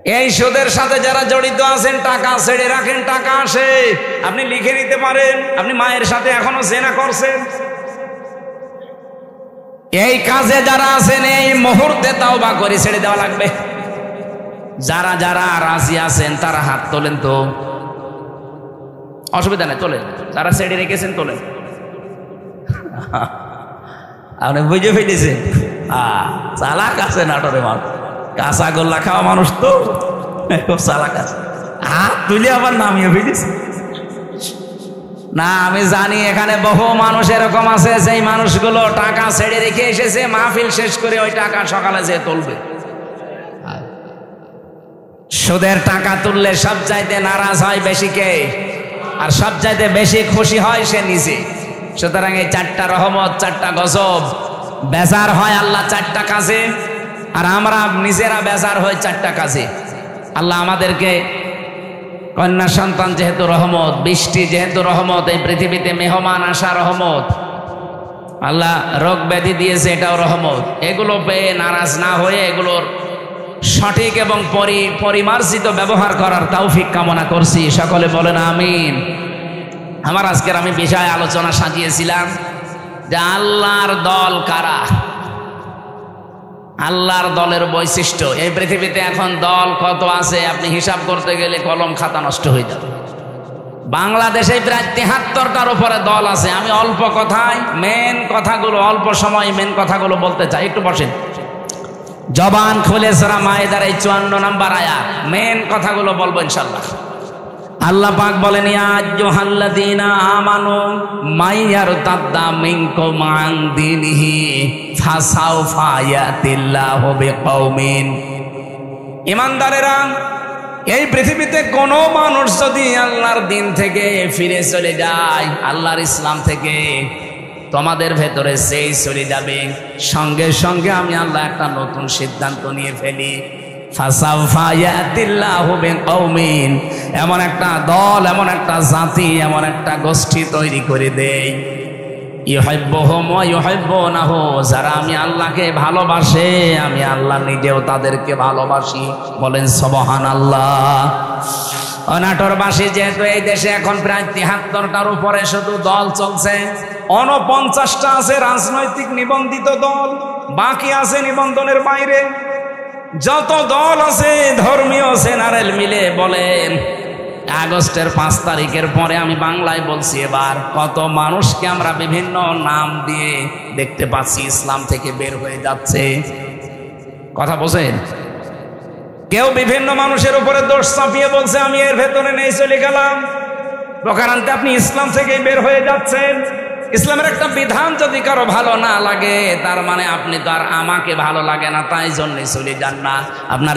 এই সুদের সাথে যারা জড়িত আছেন, টাকা ছেড়ে রাখেন, টাকা আসে, আপনি লিখে নিতে পারেন আপনি মায়ের সাথে এখনো জেনা করছেন। এই কাজে যারা আছেন এই মুহূর্তে তাওবা করে ছেড়ে দেওয়া লাগবে। যারা যারা রাজি আছেন তারা হাত তোলেন তো, অসুবিধা নেই, তোলেন। যারা ছেড়ে রেখেছেন তোলেন। আপনি বুঝে ফেলেছেন, চালাক আছে নাটোরে মানুষ, কাঁচা গোল্লা খাওয়া মানুষ তো খুব চালাক আছে। হাত তুলে আবার নামিয়ে ফেলেছে। না, আমি জানি এখানে বহু মানুষ এরকম আছে, সেই মানুষগুলো টাকা ছেড়ে রেখে এসেছে, মাহফিল শেষ করে ওই টাকা সকালে যেয়ে তুলবে। সুদের টাকা তুললে সব চাইতে নারাজ হয় বেশি কে? আর সব চাইতে বেশি খুশি হয় সে নিজে। সুতরাং এই 4টা রহমত, 4টা গজব, বেজার হয় আল্লাহ 4টা কাজে, আর আমরা নিজেরা বেজার হই 4টা কাজে। আল্লাহ আমাদেরকে কন্যা সন্তান যেহেতু রহমত, বৃষ্টি যেহেতু রহমত, এই পৃথিবীতে মেহমান আসা রহমত, আল্লাহ রোগ ব্যাধি দিয়েছে এটাও রহমত। এগুলো পেয়ে নারাজ না হয়ে এগুলোর সঠিক এবং পরিমার্জিত ব্যবহার করার তৌফিক কামনা করছি। সকলে বলেন আমিন। আমার আজকের আমি বিষয় আলোচনা সাজিয়েছিলাম যে আল্লাহর দল কারা, আল্লাহর দলের বৈশিষ্ট্য। এই পৃথিবীতে এখন দল কত আছে আপনি হিসাব করতে গেলে কলম খাতা নষ্ট হয়ে যাবে। বাংলাদেশে প্রায় 73টার উপরে দল আছে। আমি অল্প কথায় মেন কথাগুলো, অল্প সময় মেন কথাগুলো বলতে চাই। একটু বসেন, জবান খুলে সূরা মায়েদার এই 54 নম্বর আয়াত, মেন কথাগুলো বলবো ইনশাআল্লাহ। আল্লাহ পাক বলেন, ইয়া আইয়ুহাল্লাযীনা আমানু মাইয়ারতাদ্দা মিনকুম আন দীনিহি ফাসাউফা ইয়াতিল্লাহু বিকওমিন। ঈমানদারেরা, এই পৃথিবীতে কোনো মানুষ যদি আল্লাহর দিন থেকে ফিরে চলে যায়, আল্লাহর ইসলাম থেকে, তোমাদের ভেতরে সেই চলে যাবে, সঙ্গে সঙ্গে আমি আল্লাহ একটা নতুন সিদ্ধান্ত নিয়ে ফেলি। ফাসাউফা ইয়াতিল্লাহু বিকওমিন, এমন একটা দল, এমন একটা জাতি, এমন একটা গোষ্ঠী তৈরি করে দেই, ইউহিব্বুহুম ওয়া ইউহিব্বুনাহু, যারা আমি আল্লাহকে ভালোবাসে, আমি আল্লাহ নিজেও তাদেরকে ভালোবাসি। বলেন সুবহানাল্লাহ। অনাটোরবাসী যেহেতু এই দেশে এখন প্রায় 73টার উপরে শুধু দল চলছে, 49টা আছে রাজনৈতিক নিবন্ধিত দল, বাকি আছে নিবন্ধনের বাইরে। যত দল আছে ধর্মীয় জেনারেল মিলে বলেন, আগস্টের 5 তারিখের পরে আমি বাংলায় বলছি, এবার কত মানুষকে আমরা বিভিন্ন নাম দিয়ে দেখতে পাচ্ছি ইসলাম থেকে বের হয়ে যাচ্ছে। কথা বোঝেন? কেউ বিভিন্ন মানুষের উপরে দোষ চাপিয়ে বলছে আমি এর ভেতরে নেই, চলে গেলাম। প্রকারান্তে আপনি ইসলাম থেকে বের হয়ে যাচ্ছেন। ইসলামের একটা বিধান যদি কারো ভালো না লাগে, তার মানে আপনি তো আর আমাকে ভালো লাগে না, তাই জন্যই চলে যান না। আপনার